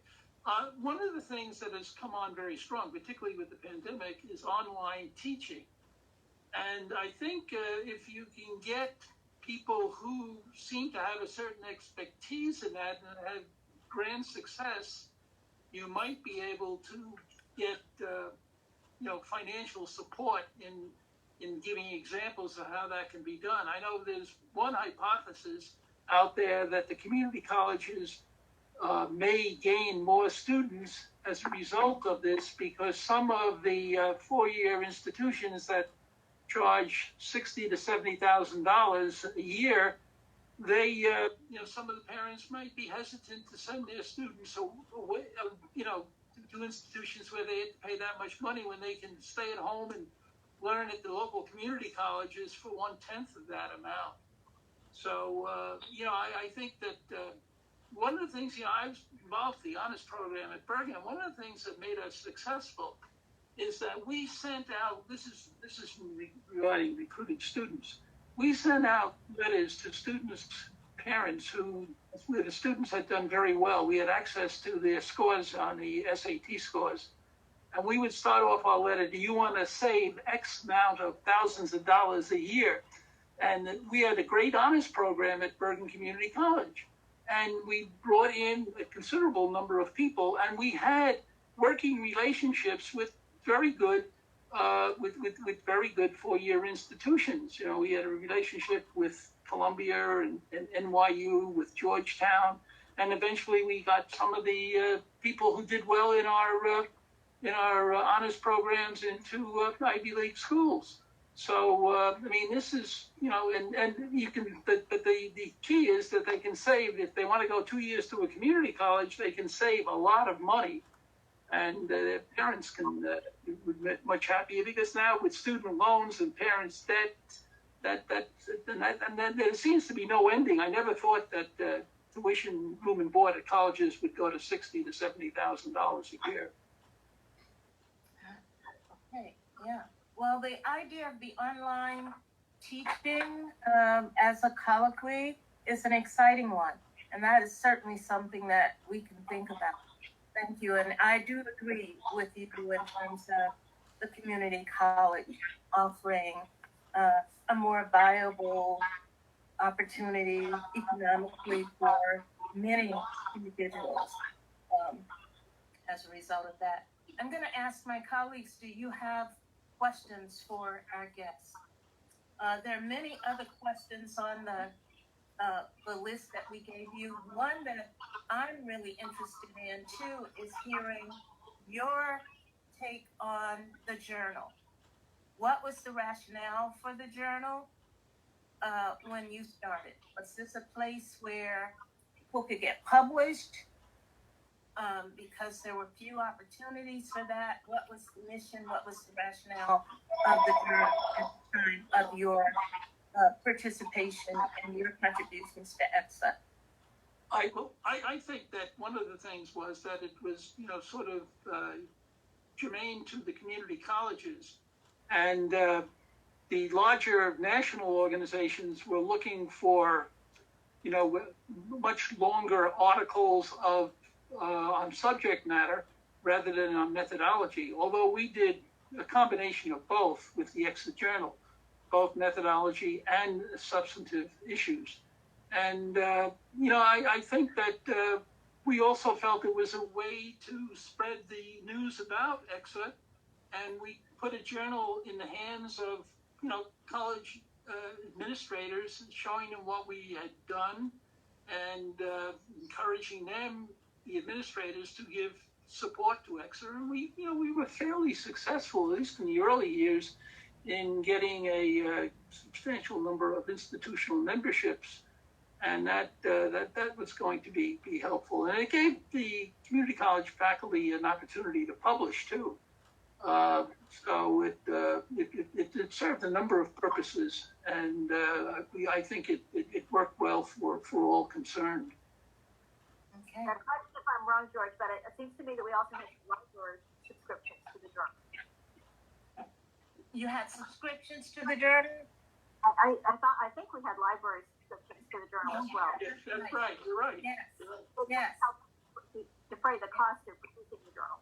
One of the things that has come on very strong, particularly with the pandemic, is online teaching. And I think if you can get people who seem to have a certain expertise in that and have grand success, you might be able to get financial support in giving examples of how that can be done. I know there's one hypothesis out there that the community colleges may gain more students as a result of this, because some of the four-year institutions that charge $60,000 to $70,000 a year, they, some of the parents might be hesitant to send their students away, to institutions where they have to pay that much money when they can stay at home and learn at the local community colleges for 1/10 of that amount. So, I think that one of the things, I was involved in the honors program at Bergen. One of the things that made us successful is that we sent out, this is regarding recruiting students, we sent out letters to students' parents where the students had done very well. We had access to their scores on the SAT scores. And we would start off our letter, do you want to save X amount of thousands of dollars a year? And we had a great honors program at Bergen Community College. And we brought in a considerable number of people, and we had working relationships with very good with very good four-year institutions. We had a relationship with Columbia and NYU, with Georgetown, and eventually we got some of the people who did well in our honors programs into Ivy League schools. So this is and you can, but the key is that they can save, if they want to go 2 years to a community college, they can save a lot of money. And their parents would be much happier, because now with student loans and parents' debt, and then there seems to be no ending. I never thought that tuition, room and board at colleges would go to $60,000 to $70,000 a year. Okay, yeah. Well, the idea of the online teaching as a colloquy is an exciting one, and that is certainly something that we can think about. Thank you, and I do agree with you in terms of the community college offering a more viable opportunity economically for many individuals as a result of that. I'm going to ask my colleagues, do you have questions for our guests? There are many other questions on the list that we gave you. One that I'm really interested in too is hearing your take on the journal. What was the rationale for the journal when you started? Was this a place where people could get published because there were few opportunities for that? What was the mission? What was the rationale of the journal at the time of your participation and your contributions to ECCSSA? I think that one of the things was that it was, sort of germane to the community colleges, and the larger national organizations were looking for, much longer articles on subject matter rather than on methodology. Although we did a combination of both with the ECCSSA Journal, both methodology and substantive issues. And, I think that we also felt it was a way to spread the news about ECCSSA, and we put a journal in the hands of, college administrators, showing them what we had done and encouraging them, the administrators, to give support to ECCSSA. And we were fairly successful, at least in the early years, in getting a substantial number of institutional memberships, and that was going to be helpful. And it gave the community college faculty an opportunity to publish too. So it served a number of purposes, and I think it worked well for all concerned. Okay. And correct me if I'm wrong, George, but it seems to me that we also had library subscriptions to the journal. You had subscriptions to the journal? I think we had library subscriptions to the journal as well. Yes, that's right. You're right. Yes. So Yes. help defray the cost of producing the journal.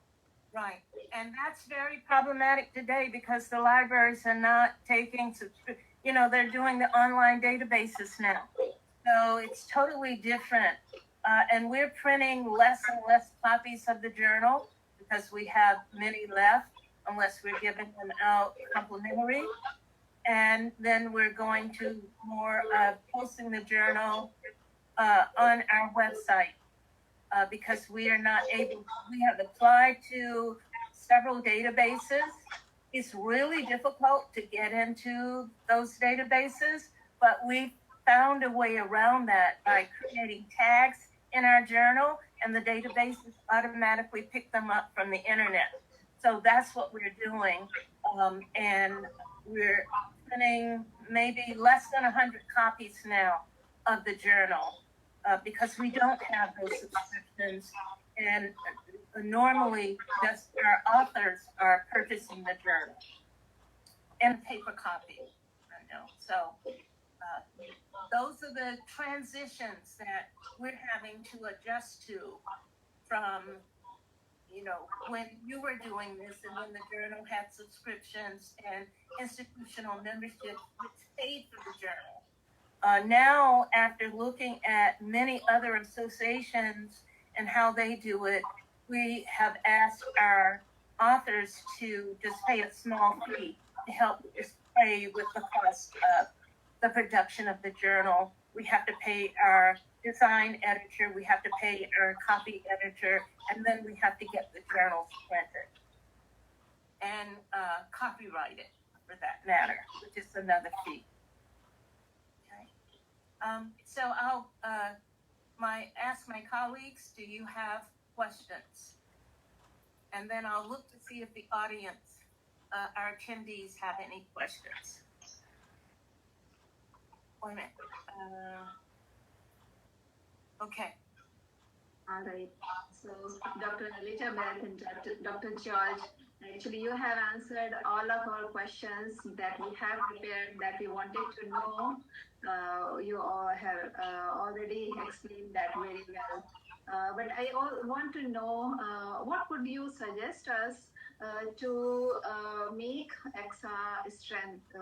Right. And that's very problematic today because the libraries are not taking, they're doing the online databases now. So it's totally different. And we're printing less and less copies of the journal because we have many left unless we're giving them out complimentary. And then we're going to more posting the journal on our website. Because we are not able, we have applied to several databases. It's really difficult to get into those databases, but we found a way around that by creating tags in our journal, and the databases automatically pick them up from the internet. So that's what we're doing. And we're printing maybe less than 100 copies now of the journal. Because we don't have those subscriptions, and normally just our authors are purchasing the journal and paper copy. So those are the transitions that we're having to adjust to from, when you were doing this and when the journal had subscriptions and institutional membership, which paid for the journal. Now, after looking at many other associations and how they do it, we have asked our authors to just pay a small fee to help just pay with the cost of the production of the journal. We have to pay our design editor, we have to pay our copy editor, and then we have to get the journals printed and copyrighted for that matter, which is another fee. So I'll ask my colleagues, do you have questions? And then I'll look to see if the audience, our attendees, have any questions. Wait a minute. Okay. All right. So, Dr. Elizabeth and Dr. George, actually, you have answered all of our questions that we have prepared that we wanted to know. You all have already explained that very well. But I want to know what would you suggest us to make ECCSSA strength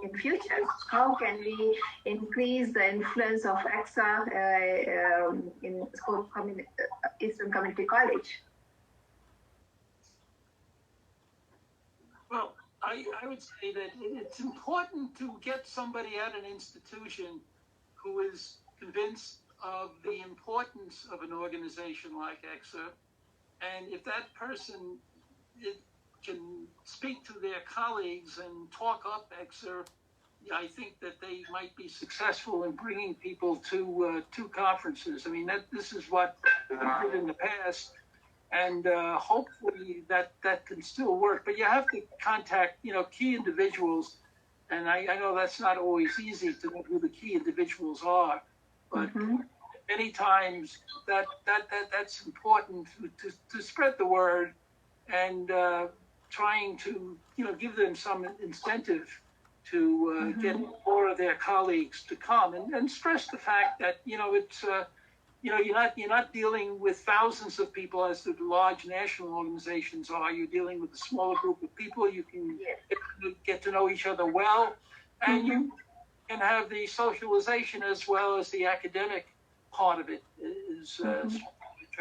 in future? How can we increase the influence of ECCSSA in Eastern Community College? Well, I would say that it's important to get somebody at an institution who is convinced of the importance of an organization like ECCSSA. And if that person can speak to their colleagues and talk up ECCSSA, I think that they might be successful in bringing people to conferences. I mean, this is what we did in the past. And hopefully that can still work. But you have to contact, key individuals. And I know that's not always easy to know who the key individuals are. But many times that's important to spread the word and trying to, give them some incentive to get more of their colleagues to come and stress the fact that, it's you're not dealing with thousands of people as the large national organizations are. You're dealing with a smaller group of people. You can get to know each other well, and you can have the socialization as well as the academic part of it.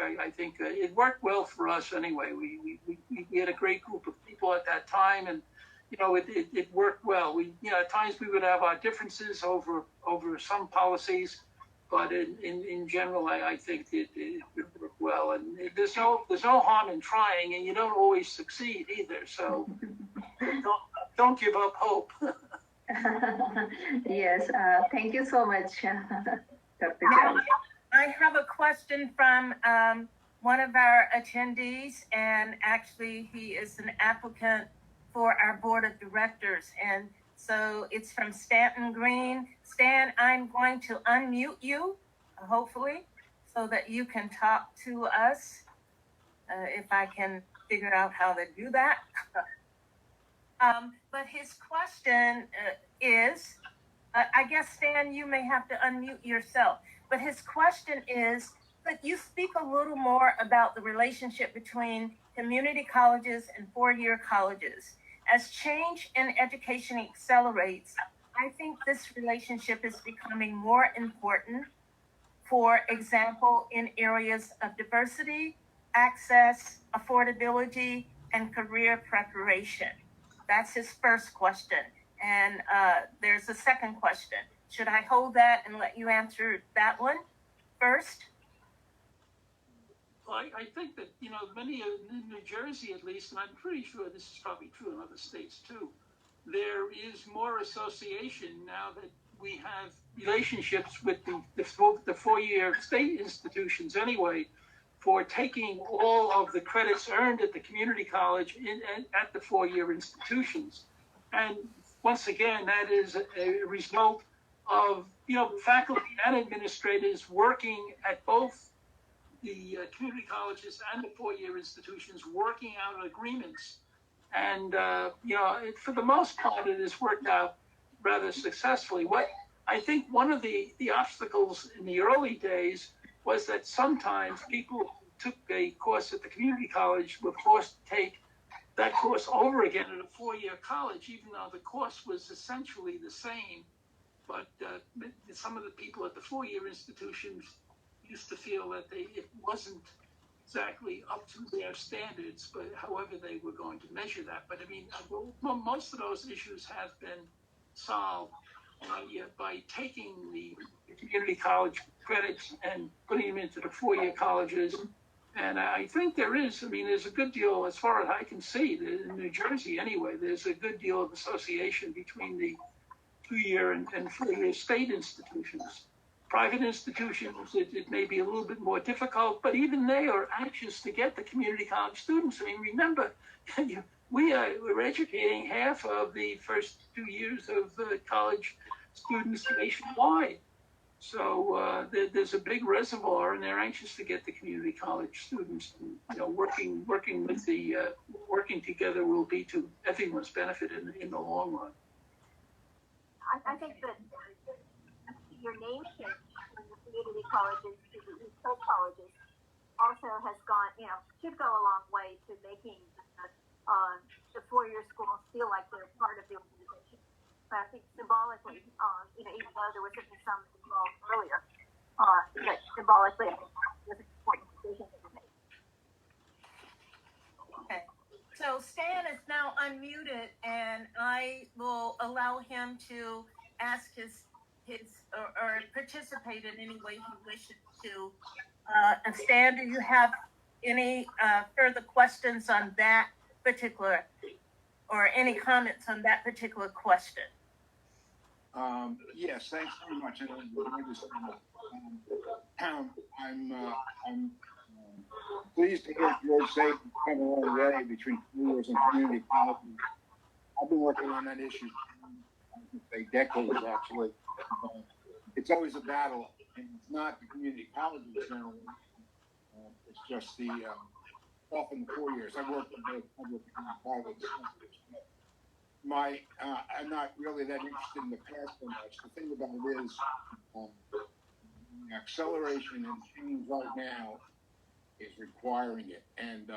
I think it worked well for us anyway. We had a great group of people at that time, and it worked well. We at times we would have our differences over some policies. But in general, I think it worked well, and there's no harm in trying, and you don't always succeed either. So don't give up hope. Yes, thank you so much, Dr. George. I have a question from one of our attendees, and actually he is an applicant for our board of directors, and so it's from Stanton Green. Stan, I'm going to unmute you, hopefully, so that you can talk to us, if I can figure out how to do that. But his question is, I guess, Stan, you may have to unmute yourself, but his question is, could you speak a little more about the relationship between community colleges, and four-year colleges. As change in education accelerates, I think this relationship is becoming more important, for example, in areas of diversity, access, affordability, and career preparation. That's his first question. And there's a second question. Should I hold that and let you answer that one first? Well, I think that, many in New Jersey at least, and I'm pretty sure this is probably true in other states too, there is more association now that we have relationships with the four-year state institutions anyway, for taking all of the credits earned at the community college at the four-year institutions. And once again, that is a result of, faculty and administrators working at both the community colleges and the four-year institutions, working out agreements. And, for the most part, it has worked out rather successfully. What I think one of the obstacles in the early days was that sometimes people who took a course at the community college were forced to take that course over again at a four-year college, even though the course was essentially the same. But some of the people at the four-year institutions used to feel that it wasn't exactly up to their standards, but however they were going to measure that. But I mean, most of those issues have been solved by taking the community college credits and putting them into the four-year colleges. And I think there's a good deal, as far as I can see, in New Jersey anyway, there's a good deal of association between the two-year and four-year state institutions. Private institutions, it may be a little bit more difficult, but even they are anxious to get the community college students. I mean, remember, we're educating half of the first 2 years of college students nationwide. So there's a big reservoir, and they're anxious to get the community college students. Working together will be to everyone's benefit in the long run. I think that your name change from the community colleges to the East Coast colleges also has should go a long way to making the four-year schools feel like they're part of the organization. But I think symbolically, even though there was certainly some involved earlier, that symbolically it was an important decision that we made. Okay. So Stan is now unmuted, and I will allow him to ask his or participate in any way he wishes to. And Stan, do you have any further questions on that particular, or any comments on that particular question? Yes, thanks very much. I'm pleased to hear George say it's come a long way between schools and community colleges. I've been working on that issue for decades, actually. It's always a battle, and it's not the community colleges generally. It's just often the 4 years. I've worked in both public and private schools. I'm not really that interested in the past so much. The thing about it is, acceleration and change right now is requiring it. And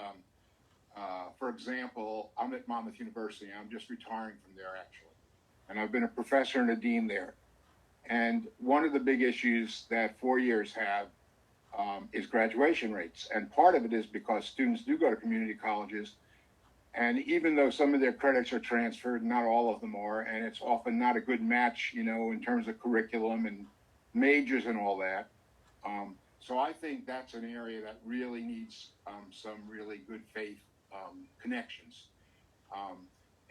for example, I'm at Monmouth University. I'm just retiring from there, actually. And I've been a professor and a dean there. And one of the big issues that 4 years have is graduation rates. And part of it is because students do go to community colleges. And even though some of their credits are transferred, not all of them are, and it's often not a good match, in terms of curriculum and majors and all that. So I think that's an area that really needs some really good faith connections.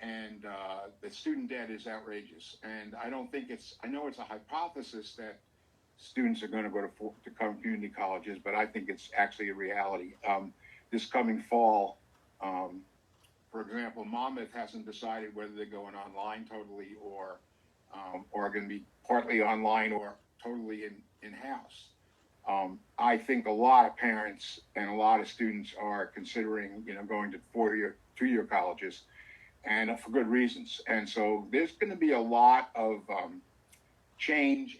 And the student debt is outrageous. And I know it's a hypothesis that students are going to go to community colleges, but I think it's actually a reality. This coming fall, for example, Monmouth hasn't decided whether they're going online totally or going to be partly online or totally in-house. I think a lot of parents and a lot of students are considering, going to 2-year colleges, and for good reasons. And so there's going to be a lot of change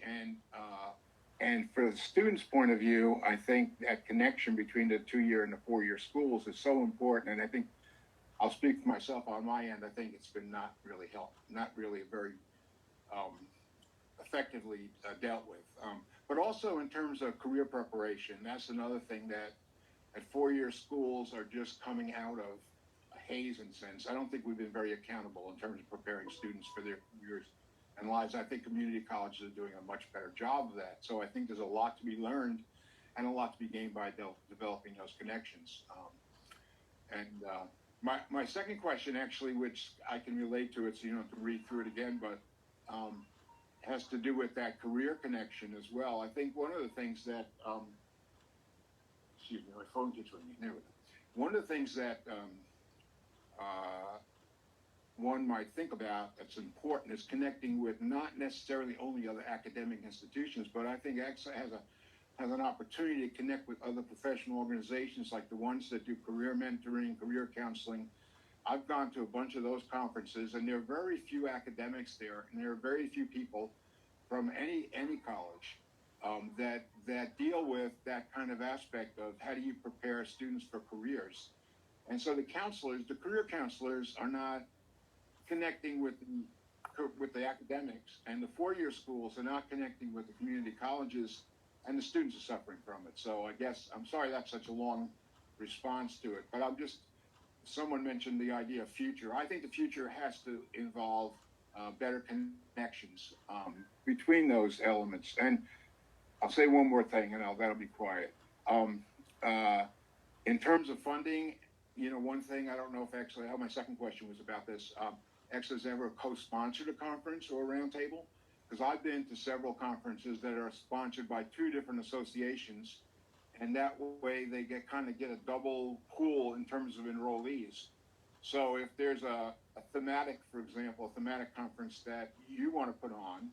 And for the student's point of view, I think that connection between the 2-year and the 4-year schools is so important. And I think I'll speak for myself on my end. I think it's been not really very effectively dealt with. But also in terms of career preparation, that's another thing that at 4-year schools are just coming out of a haze in a sense. I don't think we've been very accountable in terms of preparing students for their careers and lives. I think community colleges are doing a much better job of that. So I think there's a lot to be learned and a lot to be gained by developing those connections. My second question, actually, which I can relate to it, so you don't have to read through it again, but has to do with that career connection as well. I think one of the things that, excuse me, my phone keeps ringing. There we go. One of the things that one might think about that's important is connecting with not necessarily only other academic institutions, but I think ECCSSA has an opportunity to connect with other professional organizations like the ones that do career mentoring, career counseling. I've gone to a bunch of those conferences, and there are very few academics there, and there are very few people from any college that deal with that kind of aspect of how do you prepare students for careers. And so the career counselors are not connecting with the academics, and the 4-year schools are not connecting with the community colleges, and the students are suffering from it. So I guess, I'm sorry that's such a long response to it, but someone mentioned the idea of future. I think the future has to involve better connections between those elements. And I'll say one more thing, and that'll be quiet. In terms of funding, one thing, I don't know if actually how my second question was about this. ECCSSA's ever co-sponsored a conference or a roundtable? Because I've been to several conferences that are sponsored by 2 different associations, and that way they get a double pool in terms of enrollees. So if there's a thematic, for example, a thematic conference that you want to put on,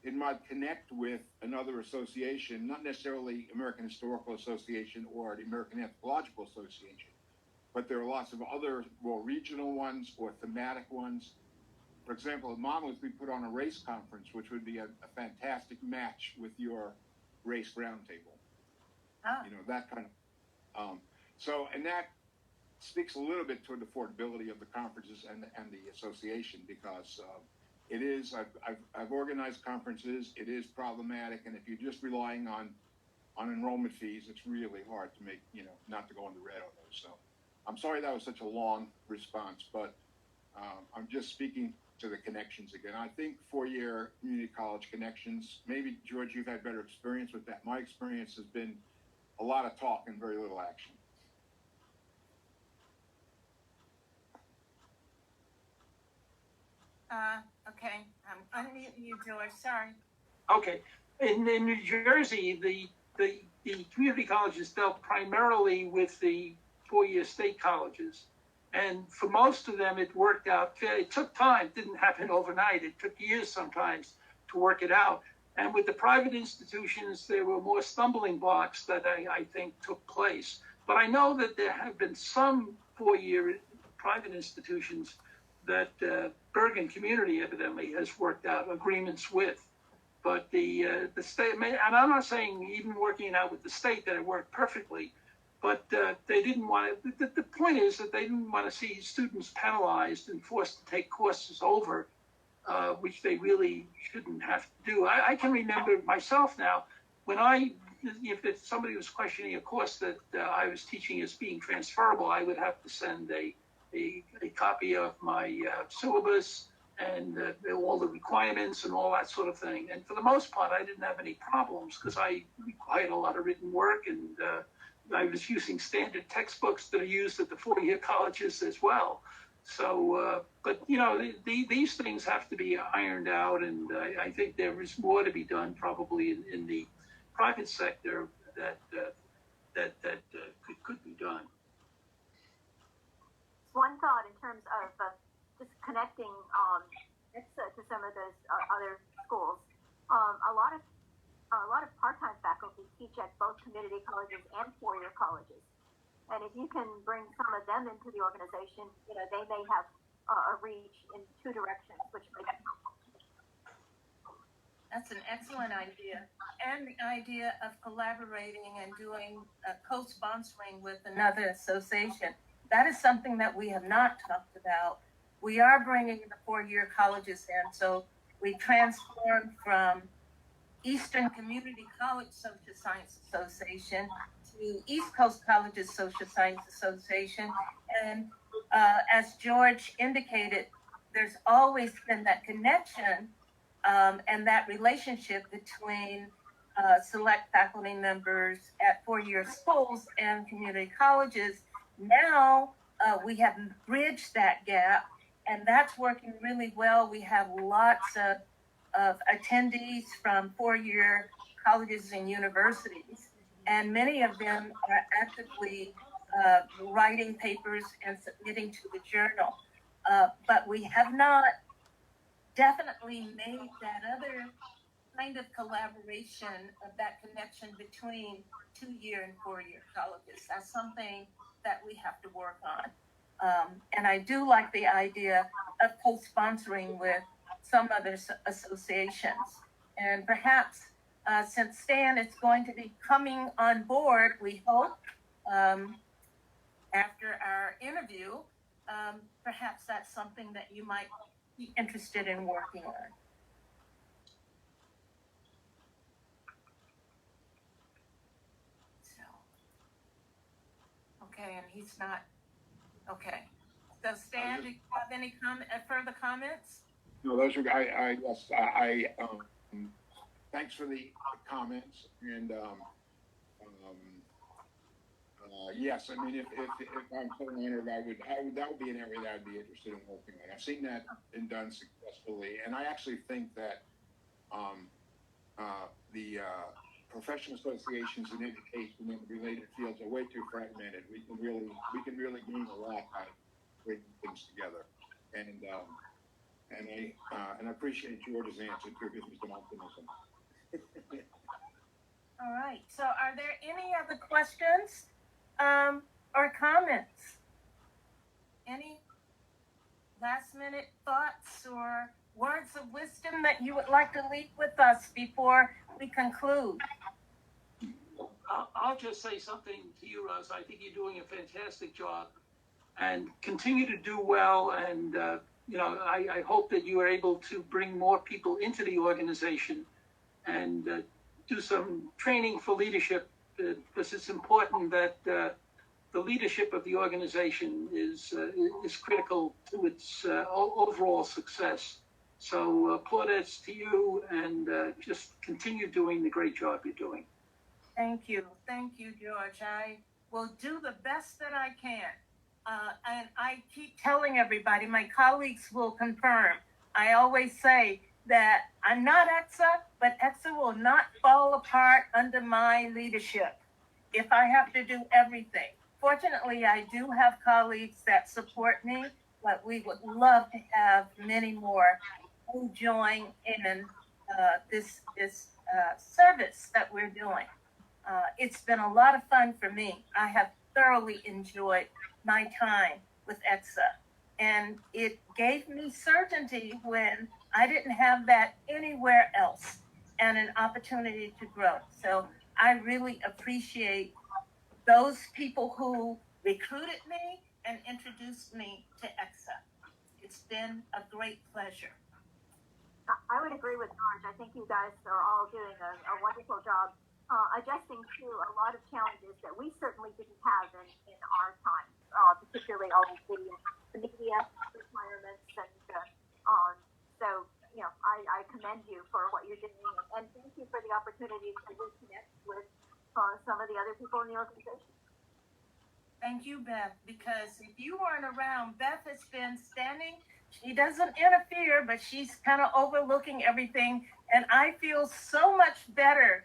it might connect with another association, not necessarily American Historical Association or the American Anthropological Association, but there are lots of other more regional ones or thematic ones. For example, in Monmouth, we put on a race conference, which would be a fantastic match with your race roundtable. That kind of. And that speaks a little bit toward the affordability of the conferences and the association, because it is. I've organized conferences. It is problematic, and if you're just relying on enrollment fees, it's really hard to make not to go in the red on those. So I'm sorry that was such a long response, but I'm just speaking to the connections again. I think 4-year community college connections, maybe George, you've had better experience with that. My experience has been a lot of talk and very little action. Okay, unmute you, George, sorry. Okay, in New Jersey, the community colleges dealt primarily with the 4-year state colleges. And for most of them, it worked out. It took time, it didn't happen overnight. It took years sometimes to work it out. And with the private institutions, there were more stumbling blocks that I think took place. But I know that there have been some 4-year private institutions that Bergen Community evidently has worked out agreements with. But the state, and I'm not saying even working it out with the state that it worked perfectly, but they didn't want to, the point is that they didn't want to see students penalized and forced to take courses over, which they really shouldn't have to do. I can remember myself now, when if somebody was questioning a course that I was teaching as being transferable, I would have to send a copy of my syllabus and all the requirements and all that sort of thing. And for the most part, I didn't have any problems because I required a lot of written work, and I was using standard textbooks that are used at the 4-year colleges as well. So, but these things have to be ironed out, and I think there is more to be done probably in the private sector that could be done. One thought in terms of just connecting to some of those other schools. A lot of part-time faculty teach at both community colleges and 4-year colleges, and if you can bring some of them into the organization, they may have a reach in 2 directions, which may be helpful. That's an excellent idea. And the idea of collaborating and doing co-sponsoring with another association. That is something that we have not talked about. We are bringing the four-year colleges in, so we transformed from Eastern Community College Social Science Association to East Coast Colleges Social Science Association. And as George indicated, there's always been that connection and that relationship between select faculty members at four-year schools and community colleges. Now we have bridged that gap, and that's working really well. We have lots of attendees from four-year colleges and universities, and many of them are actively writing papers and submitting to the journal. But we have not definitely made that other kind of collaboration, of that connection between two-year and four-year colleges. That's something that we have to work on. And I do like the idea of co-sponsoring with some other associations. And perhaps since Stan is going to be coming on board, we hope, after our interview, perhaps that's something that you might be interested in working on. So, okay, and he's not, okay. So Stan, do you have any further comments? No, those are, yes, thanks for the comments, and, yes, I mean, if I'm so honored, that would be an area that I'd be interested in working on. I've seen that been done successfully, and I actually think that, the professional associations in education and related fields are way too fragmented. We can really gain a lot by bringing things together, and I appreciate George's answer too. It gives me some optimism. All right. So, are there any other questions or comments? Any last-minute thoughts or words of wisdom that you would like to leave with us before we conclude? I'll just say something to you, Rose. I think you're doing a fantastic job, and continue to do well. And I hope that you are able to bring more people into the organization and do some training for leadership, because it's important that the leadership of the organization is critical to its overall success. So plaudits to you, and just continue doing the great job you're doing. Thank you, George. I will do the best that I can. And I keep telling everybody, my colleagues will confirm. I always say that I'm not ECCSSA, but ECCSSA will not fall apart under my leadership if I have to do everything. Fortunately, I do have colleagues that support me, but we would love to have many more who join in this service that we're doing. It's been a lot of fun for me. I have thoroughly enjoyed my time with ECCSSA, and it gave me certainty when I didn't have that anywhere else, and an opportunity to grow. So I really appreciate those people who recruited me and introduced me to ECCSSA. It's been a great pleasure. I would agree with George. I think you guys are all doing a wonderful job adjusting to a lot of challenges that we certainly didn't have in our time, particularly all the media requirements. And so, I commend you for what you're doing, and thank you for the opportunity to reconnect with some of the other people in the organization. Thank you, Beth, because if you weren't around, Beth has been standing. She doesn't interfere, but she's kind of overlooking everything. And I feel so much better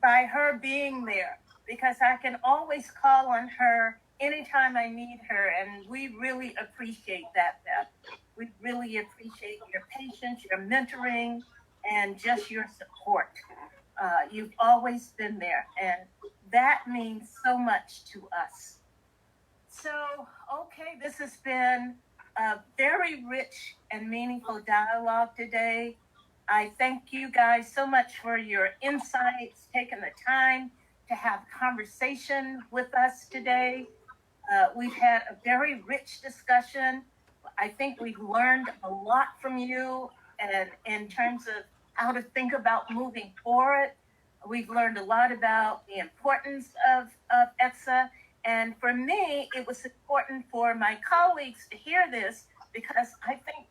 by her being there, because I can always call on her anytime I need her. And we really appreciate that, Beth. We really appreciate your patience, your mentoring, and just your support. You've always been there, and that means so much to us. So, okay, this has been a very rich and meaningful dialogue today. I thank you guys so much for your insights, taking the time to have conversation with us today. We've had a very rich discussion. I think we've learned a lot from you, and in terms of how to think about moving forward. We've learned a lot about the importance of ECCSSA. And for me, it was important for my colleagues to hear this because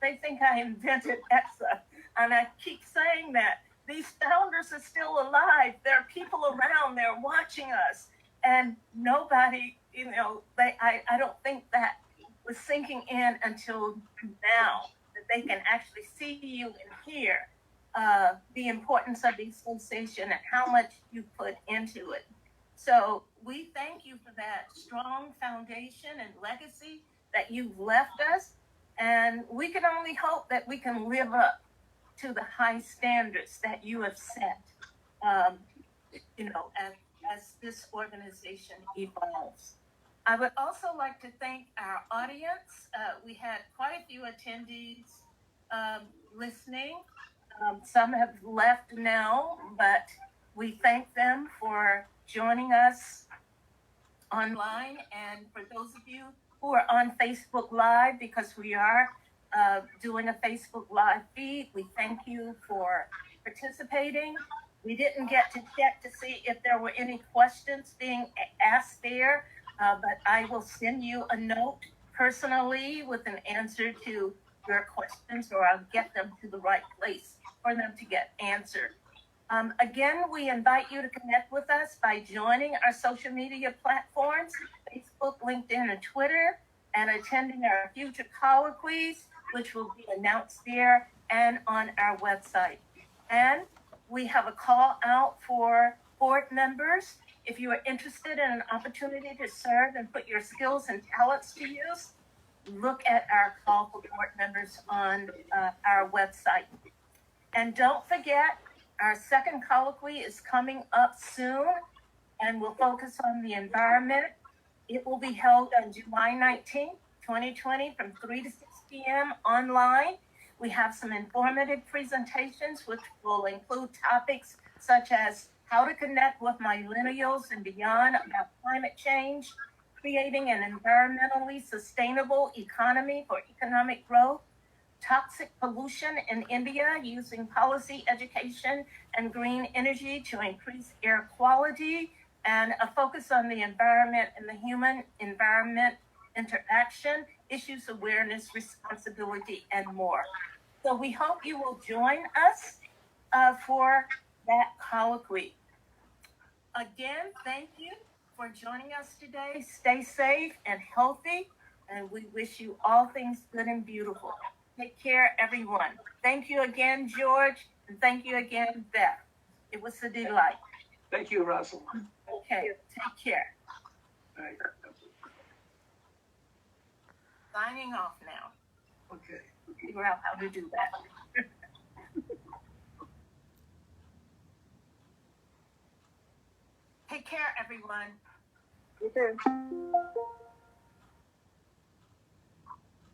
they think I invented ECCSSA. And I keep saying that. These founders are still alive. There are people around, they're watching us. And nobody, I don't think that was sinking in until now, that they can actually see you and hear the importance of the association and how much you put into it. So we thank you for that strong foundation and legacy that you've left us. And we can only hope that we can live up to the high standards that you have set, as this organization evolves. I would also like to thank our audience. We had quite a few attendees listening. Some have left now, but we thank them for joining us online. And for those of you who are on Facebook Live, because we are doing a Facebook Live feed, we thank you for participating. We didn't get to check to see if there were any questions being asked there, but I will send you a note personally with an answer to your questions, or I'll get them to the right place for them to get answered. Again, we invite you to connect with us by joining our social media platforms, Facebook, LinkedIn, and Twitter, and attending our future colloquies, which will be announced there and on our website. And we have a call out for board members. If you are interested in an opportunity to serve and put your skills and talents to use, look at our call for board members on our website. And don't forget, our second colloquy is coming up soon, and will focus on the environment. It will be held on July 19th, 2020, from 3 to 6 p.m. online. We have some informative presentations, which will include topics such as how to connect with millennials and beyond about climate change, creating an environmentally sustainable economy for economic growth, toxic pollution in India using policy, education, and green energy to increase air quality, and a focus on the environment and the human-environment interaction, issues awareness, responsibility, and more. So we hope you will join us for that colloquy. Again, thank you for joining us today. Stay safe and healthy, and we wish you all things good and beautiful. Take care, everyone. Thank you again, George, and thank you again, Beth. It was a delight. Thank you, Russell. Okay, take care. All right. Signing off now. Okay. Figure out how to do that. Take care, everyone. You too.